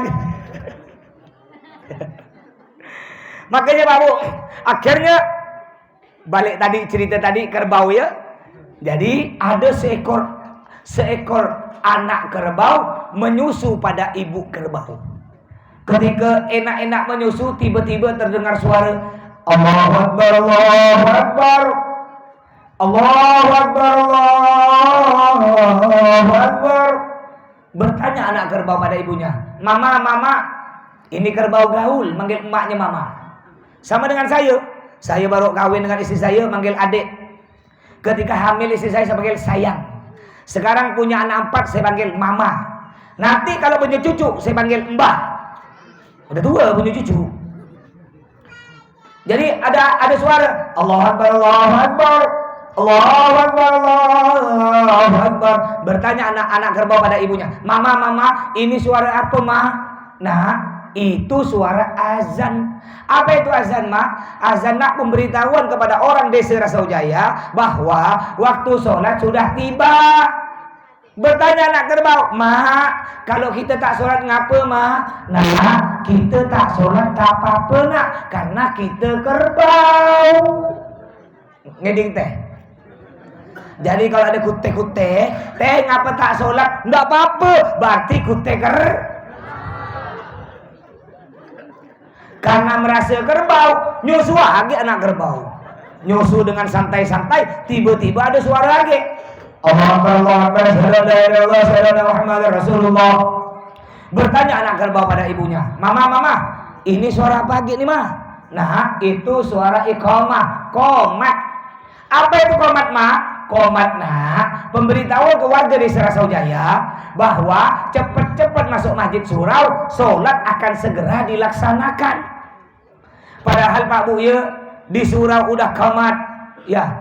Makanya Pak Bu, akhirnya balik tadi cerita tadi kerbau ya. Jadi ada seekor anak kerbau menyusu pada ibu kerbau. Ketika enak-enak menyusu, tiba-tiba terdengar suara Allahu Akbar, Allahu Akbar, Allahu Akbar, Allahu Akbar. Bertanya anak kerbau pada ibunya, Mama, Mama, ini kerbau gaul, manggil emaknya Mama. Sama dengan saya baru kawin dengan istri saya, manggil adik. Ketika hamil istri saya panggil sayang. Sekarang punya anak 4, saya panggil Mama. Nanti kalau punya cucu, saya panggil Mbah. Udah tua punya cucu. Jadi ada suara Allahu Akbar, Allahu Akbar, Allahu Akbar, Allahu Akbar. Bertanya anak-anak kerbau pada ibunya, Mama, Mama, ini suara apa, Ma? Nah, itu suara azan. Apa itu azan, Ma? Azan nak pemberitahuan kepada orang desa Rasaujaya bahwa waktu sholat sudah tiba. Bertanya anak kerbau, Ma, kalau kita tak sholat ngapa, Ma? Nah, kita tak sholat tak apa-apa nak, karena kita kerbau. Ngeding teh. Jadi kalau ada kute-kute, teh ngapa tak sholat? Nggak apa-apa, berarti kute karena merasa kerbau, nyusu lagi anak kerbau. Nyusu dengan santai-santai, tiba-tiba ada suara lagi. Allahu Akbar, sallallahu Muhammad Rasulullah. Bertanya anak kerbau pada ibunya, Mama, Mama, ini suara pagi nih, Ma? Nah, itu suara iqamah, qomat. Apa itu qomat, Ma? Qomat, nah, pemberitahuan ke warga di Rasaujaya bahwa cepat-cepat masuk masjid surau, sholat akan segera dilaksanakan. Padahal Pak Bu ya, di surau udah qomat, ya.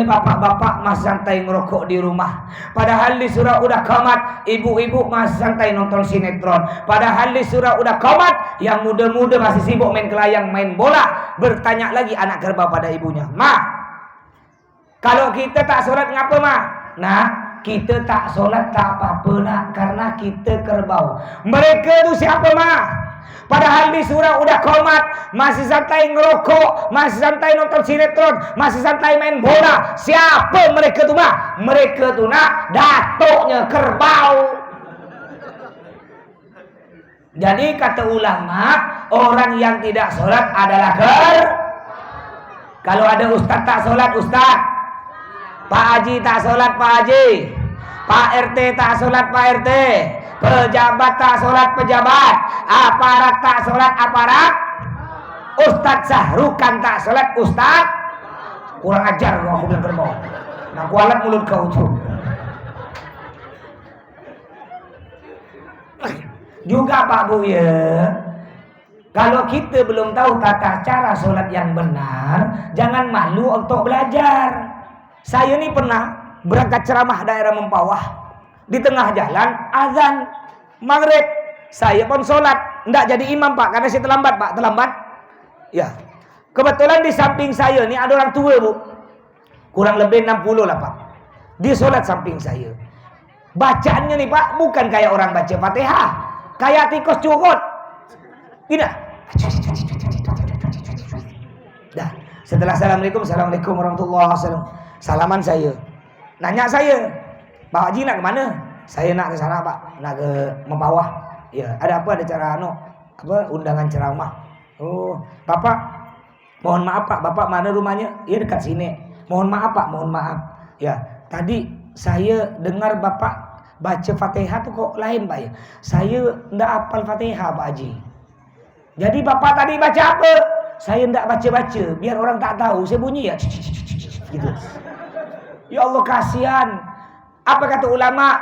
Bapak-bapak masih santai ngerokok di rumah. Padahal di surau udah qomat, ibu-ibu masih santai nonton sinetron. Padahal di surau udah qomat, yang muda-muda masih sibuk main kelayang, main bola. Bertanya lagi anak kerbau pada ibunya, Ma, kalau kita tak sholat ngapa, Ma? Nah, kita tak sholat tak apa-apa nak, karena kita kerbau. Mereka itu siapa, Ma? Padahal di surau udah qomat, masih santai ngerokok, masih santai nonton sinetron, masih santai main bola. Siapa mereka tuh, Ma? Mereka tuh nak, datuknya kerbau. Jadi kata ulama, orang yang tidak sholat adalah Kalau ada ustaz tak sholat, ustaz. Pak Haji tak sholat, Pak Haji. Pak RT tak sholat, Pak RT. Pejabat tak sholat, pejabat. Aparat tak sholat, aparat. Ustadz Sahrukan tak sholat, ustadz. Kurang ajar kalau aku bilang kerbau. Nah, kualat mulut kau tuh. Juga Pak Bu ya, kalau kita belum tahu tata cara sholat yang benar, jangan malu untuk belajar. Saya ini pernah berangkat ceramah daerah Mempawah. Di tengah jalan azan maghrib, saya pun sholat, enggak jadi imam Pak, karena saya terlambat Pak, terlambat. Ya, kebetulan di samping saya ini ada orang tua Bu, kurang lebih 60 lah Pak. Dia sholat samping saya. Bacaannya nih Pak, bukan kayak orang baca Fatihah, kayak tikus curut. Tidak. Dah, setelah assalamualaikum warahmatullahi wabarakatuh, salaman saya. Nanya saya, Pak Haji nak ke mana? Saya nak ke sana Pak, nak ke Mempawah. Ya, ada apa? Ada cara undangan ceramah. Oh, Bapak, mohon maaf Pak, Bapak mana rumahnya? Ya dekat sini. Mohon maaf Pak, mohon maaf. Ya, tadi saya dengar Bapak baca Fatihah tuh kok lain Pak ya. Saya ndak hafal Fatihah Pak Haji. Jadi Bapak tadi baca apa? Saya ndak baca-baca, biar orang tak tahu. Saya bunyi ya gitu. Ya Allah kasihan. Apa kata ulama?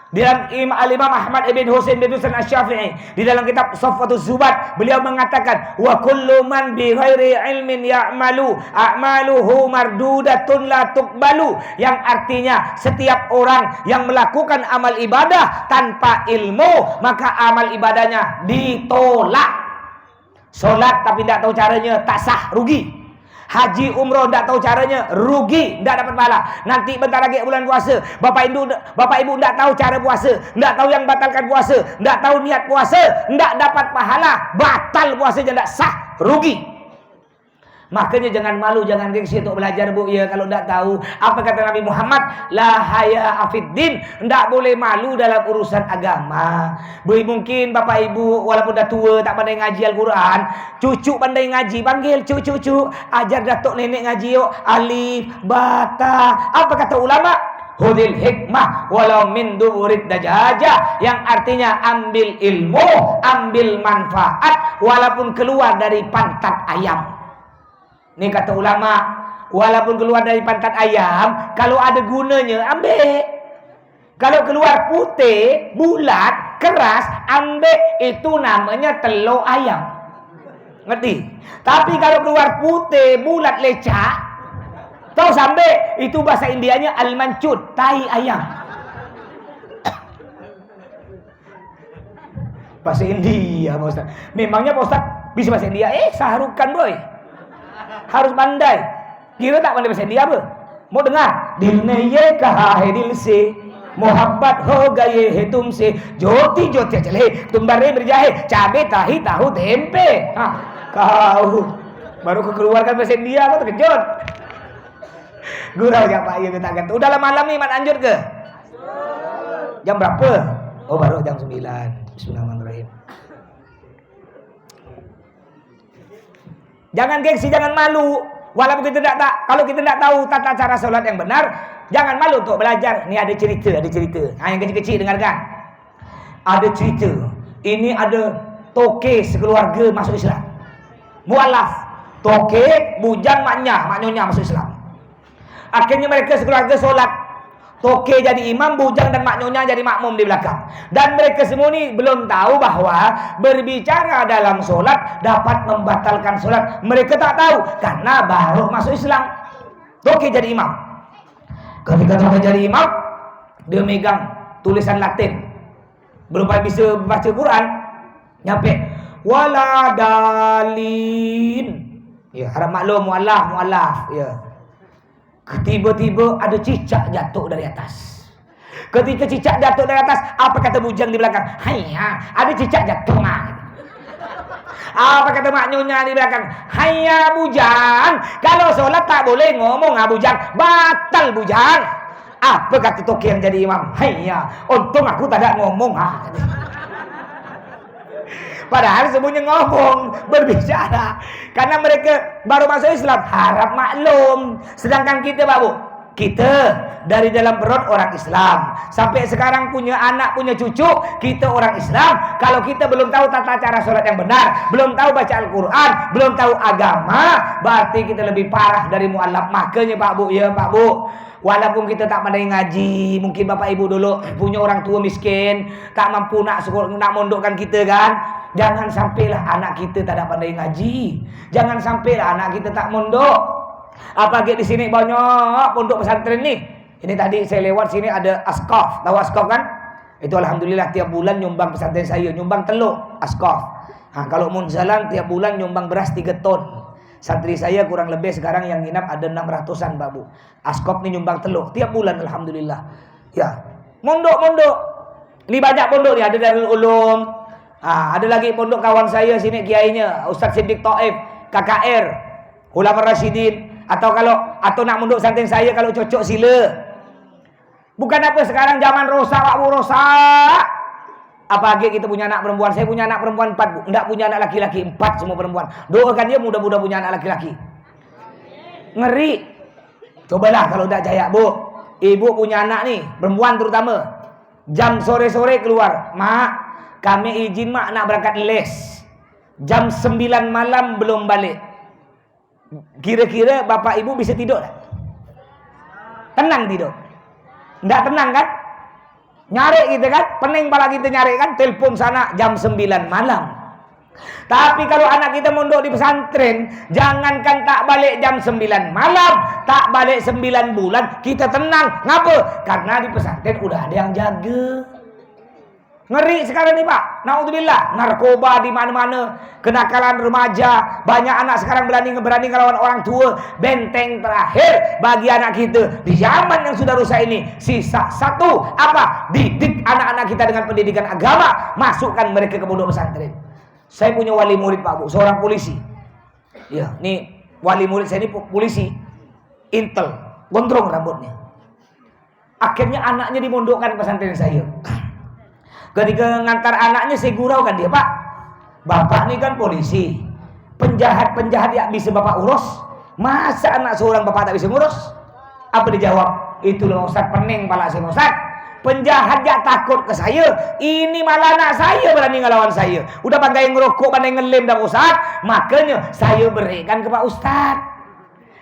Di dalam Imam Ahmad ibn Husain bin Husain Asy-Syafi'i di dalam kitab Safwatus Zubat, beliau mengatakan wa kullu man bi ghairi ilmin ya'malu a'maluhu mardudatun la tuqbalu, yang artinya setiap orang yang melakukan amal ibadah tanpa ilmu maka amal ibadahnya ditolak. Solat tapi tidak tahu caranya tak sah, rugi. Haji umroh tidak tahu caranya, rugi, tidak dapat pahala. Nanti bentar lagi bulan puasa, bapak ibu tidak tahu cara puasa, tidak tahu yang batalkan puasa, tidak tahu niat puasa, tidak dapat pahala, batal puasanya, tidak sah, rugi. Makanya jangan malu, jangan gengsi untuk belajar Bu ya. Kalau tidak tahu, apa kata Nabi Muhammad, la haya afiddin, tidak boleh malu dalam urusan agama. Mungkin bapak ibu walaupun dah tua tak pandai ngaji Al-Quran, cucu pandai ngaji, panggil cucu, ajar datuk nenek ngaji yuk, alif bata. Apa kata ulama? Hudil hikmah walau min durid dajaja, yang artinya ambil ilmu, ambil manfaat walaupun keluar dari pantat ayam. Ini kata ulama, walaupun keluar dari pantat ayam, kalau ada gunanya, ambil. Kalau keluar putih, bulat, keras, ambil. Itu namanya telur ayam. Ngerti? Tapi kalau keluar putih, bulat, lecak, tahu sampai, itu bahasa Indianya al-mancut, tai ayam. Bahasa India, Pak Ustaz. Memangnya Pak Ustaz bisa bahasa India? Saharukan boy. Harus pandai. Kira tak pandai bahasa India apa? Mau dengar? Dil ne ye kaha hai dil se, mohabbat ho gaye hai tumse, joti joti chale, tum bare berjahe, cabe tahi tahu tempe. Kau baru keluarkan bahasa India, kau terkejut. Gurau ya Pak, ya kita ganti. Udah malam nih, mat anjur ke? Jam berapa? Oh baru jam 9. Bismillahirrahmanirrahim. Jangan gengsi, jangan malu. Walaupun kita tidak kalau kita tidak tahu tata cara sholat yang benar, jangan malu untuk belajar. Ini ada cerita. Yang kecil-kecil dengarkan. Ada cerita. Ini ada toke sekeluarga masuk Islam. Mualaf, toke, bujang, maknyonya masuk Islam. Akhirnya mereka sekeluarga sholat. Toke jadi imam, bujang dan maknyonya jadi makmum di belakang. Dan mereka semua ini belum tahu bahwa berbicara dalam sholat dapat membatalkan sholat. Mereka tak tahu karena baru masuk Islam. Toke jadi imam. Ketika Toke jadi imam, dia megang tulisan Latin. Belum bisa baca Quran, nyampe waladalin. Ya, harap maklum mualaf, ya. Tiba-tiba ada cicak jatuh dari atas. Ketika cicak jatuh dari atas, apa kata bujang di belakang? Hayya, ada cicak jatuh mah. Apa kata maknyonya di belakang? Hayya bujang, kalau sholat tak boleh ngomong bujang, batal bujang. Apa kata toke yang jadi imam? Hayya, untung aku tak ada ngomong. Padahal semuanya ngomong, berbicara. Karena mereka baru masuk Islam, harap maklum. Sedangkan kita Pak Bu, kita dari dalam perut orang Islam, sampai sekarang punya anak, punya cucu, kita orang Islam. Kalau kita belum tahu tata cara sholat yang benar, belum tahu baca Al-Quran, belum tahu agama, berarti kita lebih parah dari mualaf. Makanya Pak Bu, ya Pak Bu, walaupun kita tak pandai ngaji, mungkin bapak ibu dulu punya orang tua miskin, tak mampu nak mondokkan kita kan. Jangan sampailah anak kita tak ada pandai ngaji. Jangan sampailah anak kita tak mondok. Apalagi di sini banyak pondok pesantren nih. Ini tadi saya lewat sini ada askaf. Tahu askaf kan? Itu alhamdulillah tiap bulan nyumbang pesantren saya, nyumbang telur askaf. Kalau munzalan tiap bulan nyumbang beras 3 ton. Santri saya kurang lebih sekarang yang nginap ada 600-an Pak Bu. Askaf nih nyumbang telur tiap bulan alhamdulillah. Ya, mondok-mondok. Ini banyak pondok nih, ada Darul Ulum. Ada lagi pondok kawan saya sini kiainya Ustaz Siddiq Taif, KKR, Ulama Rasyidin. Atau nak mondok santren saya kalau cocok sila. Bukan apa sekarang zaman rosak Pak Bu, rosak. Apalagi kita punya anak perempuan. Saya punya anak perempuan 4 Bu. Enggak punya anak laki-laki, 4 semua perempuan. Doakan dia mudah-mudahan punya anak laki-laki. Ngeri. Cobalah kalau enggak jaya Bu. Ibu punya anak nih, perempuan terutama. Jam sore-sore keluar, mak, kami izin mak nak berangkat les. Jam 9 malam belum balik. Kira-kira bapak ibu bisa tidur tak? Tenang tidur? Tidak tenang kan? Nyari kita kan? Pening pala kita nyari kan? Telepon sana jam 9 malam. Tapi kalau anak kita mondok di pesantren, jangankan tak balik jam 9 malam, tak balik 9 bulan, kita tenang. Ngapa? Karena di pesantren udah ada yang jaga. Ngeri sekarang nih Pak, naudzubillah, narkoba di mana-mana, kenakalan remaja, banyak anak sekarang berani ngelawan orang tua. Benteng terakhir bagi anak kita di zaman yang sudah rusak ini, sisa satu, apa? Didik anak-anak kita dengan pendidikan agama, masukkan mereka ke pondok pesantren. Saya punya wali murid Pak Bu, seorang polisi. Ya, nih wali murid saya ini polisi, intel, gondrong rambutnya. Akhirnya anaknya dimondokkan ke pesantren saya. Ketika ngantar anaknya saya gurau kan dia, Pak, bapak ini kan polisi, penjahat-penjahat yang bisa bapak urus, masa anak seorang bapak tak bisa ngurus? Apa dijawab? Itulah Ustaz, pening pala saya Ustaz. Penjahat gak takut ke saya, ini malah anak saya berani ngelawan saya. Udah pandai ngerokok, pandai ngelem dah Ustaz, makanya saya berikan ke Pak Ustaz.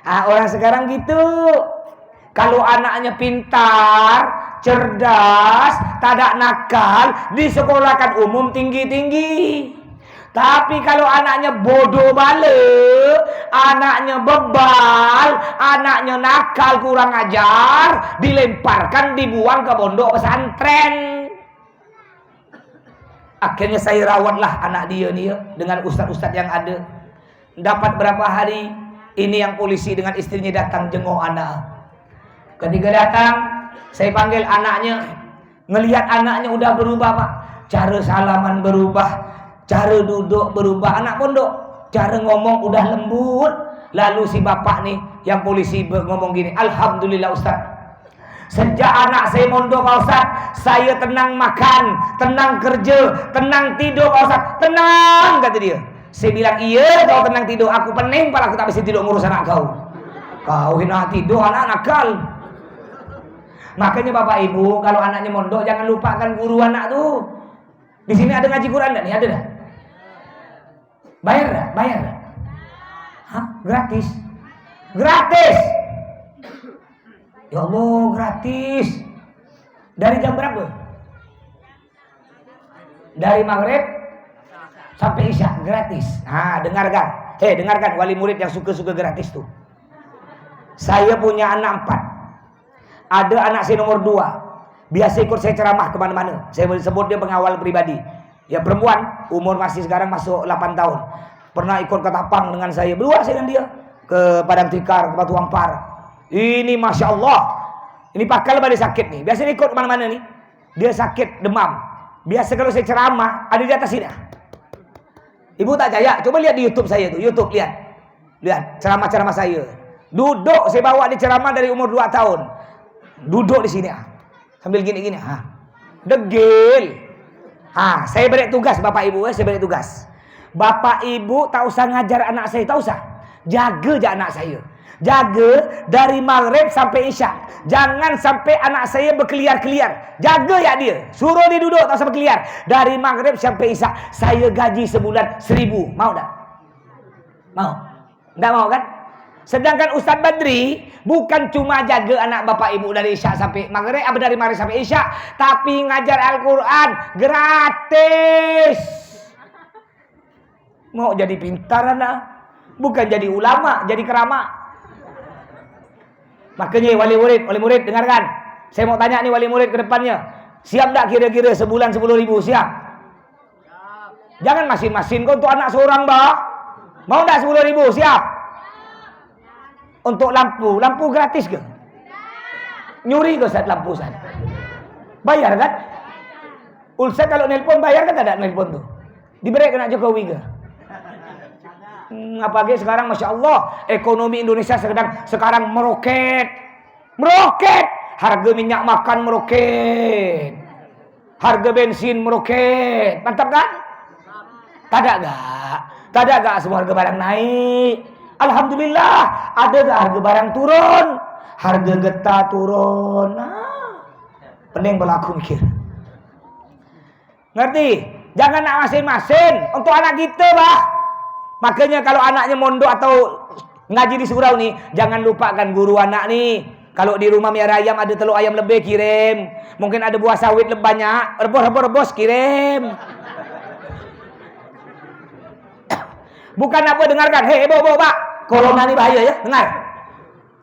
Orang sekarang gitu. Kalau anaknya pintar, cerdas, tak nakal, disekolahkan umum tinggi-tinggi. Tapi kalau anaknya bodoh bale, anaknya bebal, anaknya nakal, kurang ajar, dilemparkan, dibuang ke pondok pesantren. Akhirnya saya rawatlah anak dia nih dengan ustaz-ustaz yang ada. Dapat berapa hari, ini yang polisi dengan istrinya datang jenguk anak. Ketika datang, saya panggil anaknya, ngelihat anaknya udah berubah Pak. Cara salaman berubah, cara duduk berubah, anak pondok. Cara ngomong udah lembut. Lalu si bapak nih, yang polisi ngomong gini, Alhamdulillah Ustaz, sejak anak saya mondok Pak Ustaz, saya tenang makan, tenang kerja, tenang tidur Pak Ustaz, tenang, kata dia. Saya bilang, iya kau tenang tidur, aku pening pala aku tak bisa tidur ngurus anak kau. Kau hina tidur, anak nakal. Makanya Bapak Ibu, kalau anaknya mondok jangan lupakan guru anak tuh. Di sini ada ngaji Quran enggak nih? Ada enggak? Bayar enggak? Bayar enggak? Hah? Gratis. Gratis. Ya Allah, gratis. Dari jam berapa? Dari maghrib sampai isya, gratis. Nah, dengarkan. Dengarkan wali murid yang suka-suka gratis tuh. Saya punya anak 4. Ada anak saya nomor 2, biasa ikut saya ceramah kemana-mana. Saya sebut dia pengawal pribadi. Ya perempuan, umur masih sekarang masuk 8 tahun. Pernah ikut ke Tapang dengan saya, berdua saya dengan dia. Ke Padang Tikar, ke Batu Ampar. Ini Masya Allah, ini pakal pada sakit nih. Biasa ikut kemana-mana nih. Dia sakit, demam. Biasa kalau saya ceramah, ada di atas sini. Ibu tak percaya, coba lihat di YouTube saya tuh. YouTube, lihat. Lihat ceramah-ceramah saya. Duduk, saya bawa di ceramah dari umur 2 tahun. Duduk di sini sambil gini-gini, degil. Saya beri tugas Bapak Ibu, saya beri tugas. Bapak Ibu tak usah ngajar anak saya, tak usah. Jaga aja anak saya. Jaga dari maghrib sampai isya. Jangan sampai anak saya berkeliar-keliar. Jaga ya dia. Suruh dia duduk, tak usah berkeliar. Dari maghrib sampai isya. Saya gaji sebulan 1.000. Mau tak? Mau? Tidak mau kan? Sedangkan Ustaz Badri bukan cuma jaga anak bapak ibu dari isya sampai maghrib, dari maghrib sampai isya, tapi ngajar Al-Quran gratis. Mau jadi pintar anak, bukan jadi ulama, jadi keramat. Makanya wali murid dengarkan. Saya mau tanya nih wali murid ke depannya, siap tak kira-kira sebulan 10.000? Siap? Jangan masin-masin kau untuk anak seorang bah. Mau tak 10.000? Siap? Untuk lampu gratis ke? Nyuri ke Ustaz lampu Ustaz? Bayar kan? Ustaz kalau nelpon bayar kan, ada nelpon tuh? Diberi kena Jokowi ke? Apalagi sekarang Masya Allah ekonomi Indonesia sekarang meroket. Harga minyak makan meroket, harga bensin meroket. Mantap kan? Tak ada gak semua harga barang naik? Alhamdulillah. Ada gak harga barang turun? Harga getah turun. Pening berlaku mikir. Ngerti? Jangan nak masin-masin untuk anak kita, bah. Makanya kalau anaknya mondok atau ngaji di surau nih, jangan lupakan guru anak nih. Kalau di rumah miara ayam ada telur ayam lebih, kirim. Mungkin ada buah sawit lebih banyak, rebus, kirim. Bukan apa, dengarkan. Hei, Pak. Corona ini bahaya ya, dengar.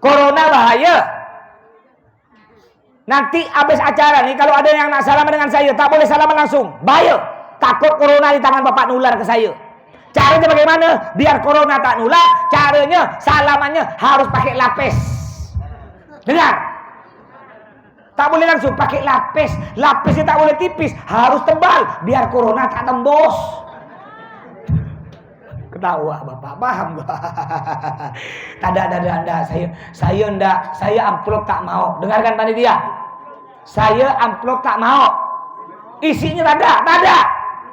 Corona bahaya. Nanti habis acara nih, kalau ada yang nak salaman dengan saya, tak boleh salaman langsung. Bahaya. Takut corona di tangan bapak nular ke saya. Caranya bagaimana? Biar corona tak nular, caranya salamannya harus pakai lapis. Dengar. Tak boleh langsung pakai lapis. Lapisnya tak boleh tipis, harus tebal biar corona tak tembus. Ketawa bapak, paham gak? Ada. Saya amplop tak mau. Dengarkan panitia. Saya amplop tak mau. Isinya tak ada.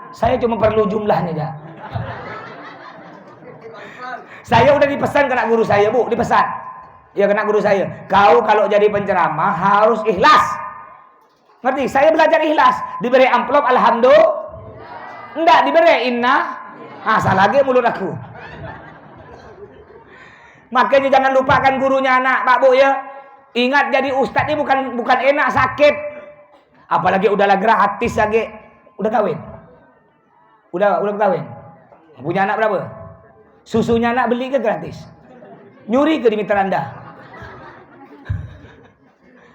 Saya cuma perlu jumlahnya aja. Saya udah dipesan kena guru saya, Bu, dipesan. Ya kena guru saya. Kau kalau jadi penceramah harus ikhlas. Ngerti? Saya belajar ikhlas. Diberi amplop alhamdulillah. Enggak diberi inna. Salah lagi mulut aku. Makanya jangan lupakan gurunya anak, Pak Bu ya. Ingat jadi ustadz ini bukan enak, sakit. Apalagi udahlah gratis lagi. Udah kawin? Udah kawin? Punya anak berapa? Susunya anak beli ke gratis? Nyuri ke di mitra Anda?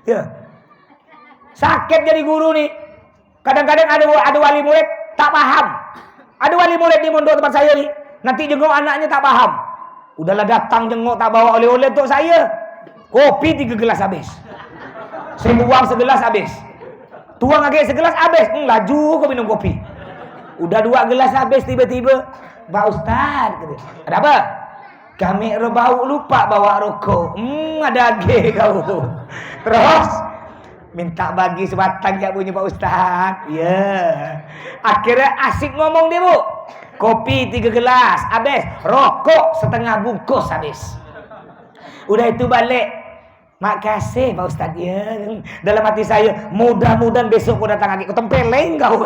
Ya. Sakit jadi guru nih. Kadang-kadang ada wali murid tak paham. Ada wali murid di mondok tempat saya nih. Nanti jenguk anaknya tak paham. Udahlah datang jenguk tak bawa oleh-oleh untuk saya. Kopi 3 gelas habis. Saya buang segelas habis. Tuang lagi segelas habis. Laju kau minum kopi. Udah 2 gelas habis tiba-tiba. Pak Ustaz. Ada apa? Kami bau lupa bawa rokok. Ada lagi kau. Terus minta bagi sebatang jak punya Pak Ustaz. Ya. Akhirnya asik ngomong dia, Bu. Kopi 3 gelas habis, rokok setengah bungkus habis. Udah itu balik. Makasih Pak Ustaz ya. Dalam hati saya, mudah-mudahan besok kau datang lagi. Kau tempeleng kau.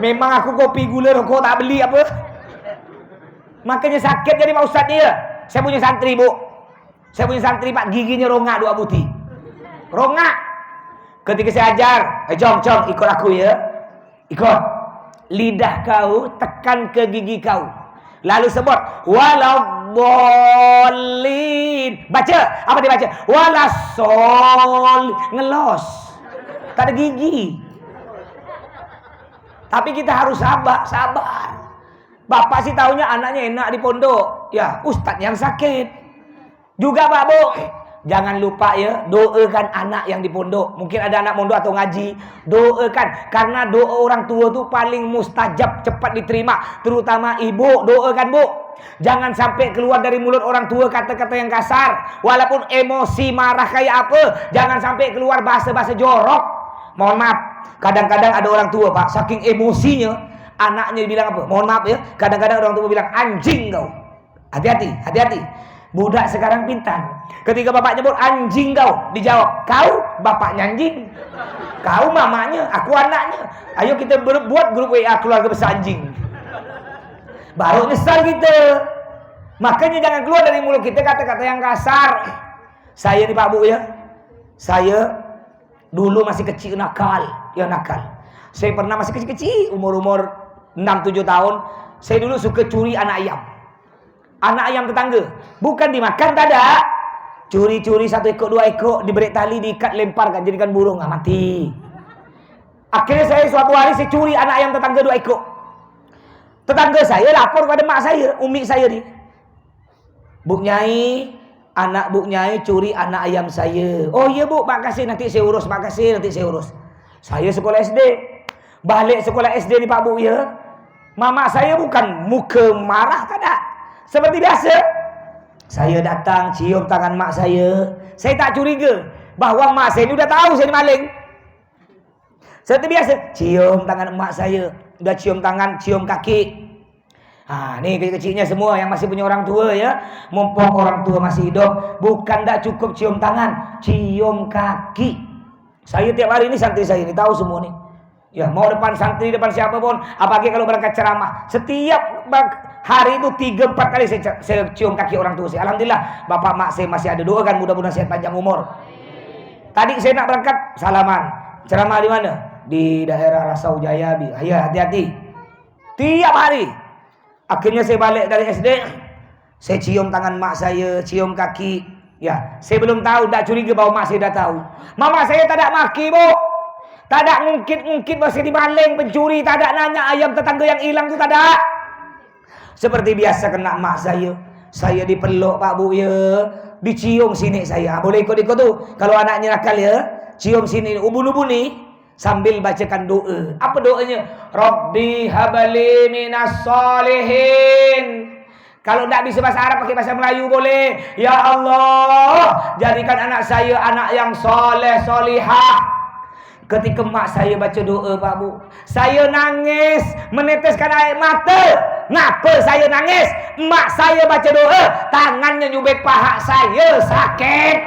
Memang aku kopi gula rokok tak beli apa. Makanya sakit jadi Pak Ustaz dia. Saya punya santri, Bu. Saya punya santri Pak, giginya rongak 2 buti. Rongak. Ketika saya ajar, jom ikut aku ya. Ikut. Lidah kau tekan ke gigi kau. Lalu sebut waladdallin. Baca, apa dia baca? Walasol, ngelos. Tak ada gigi. Tapi kita harus sabar. Bapak sih taunya anaknya enak di pondok. Ya, ustadz yang sakit. Juga Pak Bu, jangan lupa ya, doakan anak yang di pondok. Mungkin ada anak pondok atau ngaji, doakan. Karena doa orang tua tuh paling mustajab, cepat diterima. Terutama ibu, doakan Bu. Jangan sampai keluar dari mulut orang tua kata-kata yang kasar. Walaupun emosi marah kayak apa, jangan sampai keluar bahasa-bahasa jorok. Mohon maaf, kadang-kadang ada orang tua Pak, saking emosinya, anaknya bilang apa? Mohon maaf ya, kadang-kadang orang tua bilang anjing kau. Hati-hati. Budak sekarang pintar. Ketika bapak nyebut anjing kau, dijawab, kau bapaknya anjing. Kau mamanya, aku anaknya. Ayo kita buat grup WA keluarga besar anjing. Baru nyesal kita. Makanya jangan keluar dari mulut kita kata-kata yang kasar. Saya nih Pak Bu ya, saya dulu masih kecil nakal. Saya pernah masih kecil-kecil, umur 6-7 tahun. Saya dulu suka curi anak ayam tetangga. Bukan dimakan, tak ada. Curi-curi 1 ekor 2 ekor, diberi tali, diikat, lemparkan, jadikan burung, mati. Akhirnya suatu hari saya curi anak ayam tetangga 2 ekor. Tetangga saya lapor kepada mak saya, umi saya nih. Bu Nyai, anak Bu Nyai curi anak ayam saya. Oh iya Bu, makasih nanti saya urus. Saya sekolah SD. Balik sekolah SD nih Pak Bu ya. Mama saya bukan muka marah, tak ada. Seperti biasa. Saya datang cium tangan mak saya. Saya tak curiga bahwa mak saya ini udah tahu saya ini maling. Seperti biasa, cium tangan mak saya. Udah cium tangan, cium kaki. Nih kecil-kecilnya semua yang masih punya orang tua ya. Mumpung orang tua masih hidup, bukan tak cukup cium tangan, cium kaki. Saya tiap hari ini santri saya ini tahu semua nih. Ya, mau depan santri, depan siapa pun, apalagi kalau berangkat ceramah, setiap hari itu 3-4 kali saya cium kaki orang tua saya. Alhamdulillah, bapak mak saya masih ada, doakan mudah-mudahan sehat panjang umur. Tadi saya nak berangkat, salaman. Ceramah di mana? Di daerah Rasau Jaya. Ya, hati-hati. Tiap hari. Akhirnya saya balik dari SD, saya cium tangan mak saya, cium kaki. Ya, saya belum tahu, tak curiga bahwa mak saya dah tahu. Mama saya tak ada maki, Bu. Tak ada ngungkit-ngungkit masih dimaling, pencuri, tak ada nanya ayam tetangga yang hilang tu, tak ada. Seperti biasa kena mak saya dipeluk Pak Bu ya, dicium sini saya. Boleh ikut-ikut tu. Kalau anaknya nakal ya, cium sini ubun-ubun ni sambil bacakan doa. Apa doanya? Rabbi habali minas solihin. Kalau tak bisa bahasa Arab pakai bahasa Melayu boleh. Ya Allah, jadikan anak saya anak yang soleh solihah. Ketika mak saya baca doa Pak Bu, saya nangis, meneteskan air mata. Ngapa saya nangis? Mak saya baca doa, tangannya nyubek paha saya, sakit.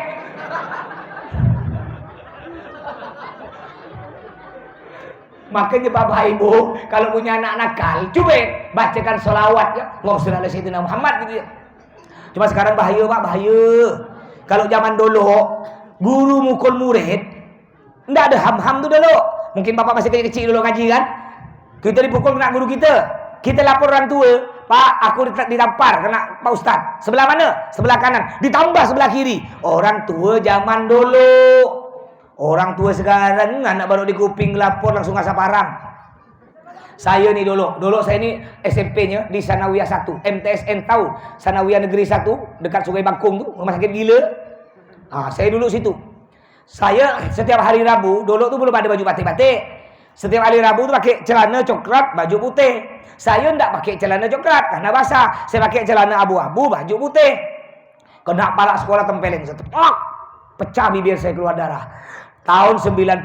Makanya Bapak Ibu kalau punya anak nakal, cubek, bacakan sholawat ya. Allahumma sholli ala sayyidina Muhammad gitu ya. Cuma sekarang bahaya Pak, bahaya. Kalau zaman dulu guru mukul murid, enggak ada ham-ham tu dulu. Mungkin bapak masih kecil dulu ngaji kan. Kita dipukul kena guru kita. Kita lapor orang tua, Pak, aku ditampar kena Pak Ustaz. Sebelah mana? Sebelah kanan. Ditambah sebelah kiri. Orang tua zaman dulu. Orang tua sekarang anak baru di kuping lapor langsung asap parang. Saya ni dulu saya ni SMP-nya di Sanawiyah 1, MTSN tahu. Sanawiyah Negeri 1 dekat Sungai Bangkung tu, rumah sakit gila. Saya dulu situ. Saya setiap hari Rabu, dulu tu belum ada baju batik-batik. Setiap hari Rabu tu pakai celana coklat, baju putih. Saya ndak pakai celana coklat karena basah. Saya pakai celana abu-abu, baju putih. Kena kepala sekolah tempeleng, setepak, pecah bibir saya keluar darah. Tahun 92.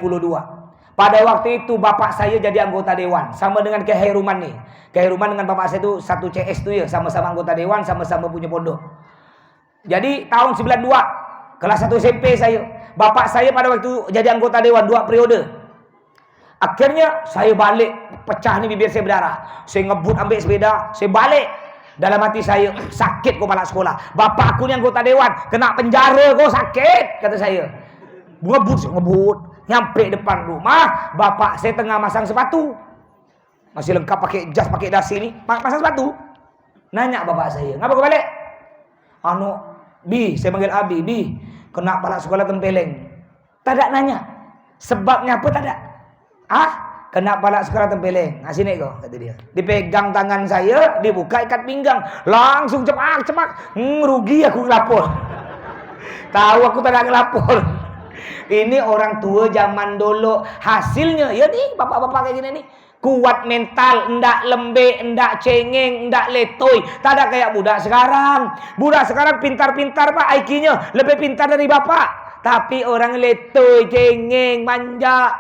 Pada waktu itu bapak saya jadi anggota dewan, sama dengan Kiai Hairuman nih. Kiai Hairuman dengan bapak saya itu satu CS tu ya, sama-sama anggota dewan, sama-sama punya pondok. Jadi tahun 92, kelas 1 SMP saya. Bapak saya pada waktu jadi anggota dewan 2 periode. Akhirnya saya balik, pecah ni bibir saya berdarah. Saya ngebut ambil sepeda, saya balik. Dalam hati saya, sakit kepala sekolah. Bapak aku ni anggota dewan, kena penjara kau, sakit, kata saya. Ngebut. Nyampe depan rumah, bapak saya tengah masang sepatu. Masih lengkap pakai jas, pakai dasi ni, pasang sepatu. Nanya bapak saya, ngapa kau balik? Bi, saya panggil Abi, Bi. Kena kepala sekolah tempeleng. Tak ada nanya. Sebabnya apa tak ada? Kena kepala sekolah tempeleng. Sini kau, kata dia. Dipegang tangan saya, dibuka ikat pinggang. Langsung cemak. Rugi aku ngelapor. Tahu aku tak ada ngelapor. Ini orang tua zaman dulu. Hasilnya, ya nih bapak-bapak kayak gini nih. Kuat mental, ndak lembek, ndak cengeng, ndak letoy. Tak ada kayak budak sekarang. Budak sekarang pintar-pintar Pak, IQ-nya lebih pintar dari bapak. Tapi orang letoy, cengeng, manja.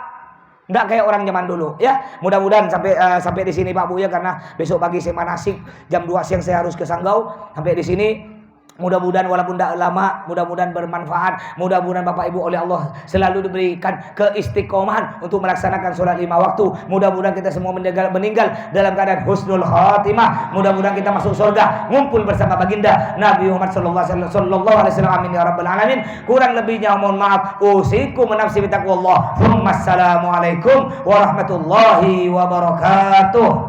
Ndak kayak orang zaman dulu ya. Mudah-mudahan sampai di sini Pak Bu ya, karena besok pagi saya manasik, jam 2 siang saya harus ke Sanggau. Sampai di sini. Mudah-mudahan walaupun tidak lama, mudah-mudahan bermanfaat. Mudah-mudahan Bapak Ibu oleh Allah selalu diberikan keistiqomahan untuk melaksanakan sholat 5 waktu. Mudah-mudahan kita semua meninggal dalam keadaan husnul khatimah. Mudah-mudahan kita masuk surga, ngumpul bersama baginda Nabi Muhammad sallallahu alaihi wasallam. Amin ya rabbal alamin. Kurang lebihnya mohon maaf. Usikum nafsi bitaqwallah. Assalamualaikum warahmatullahi wabarakatuh.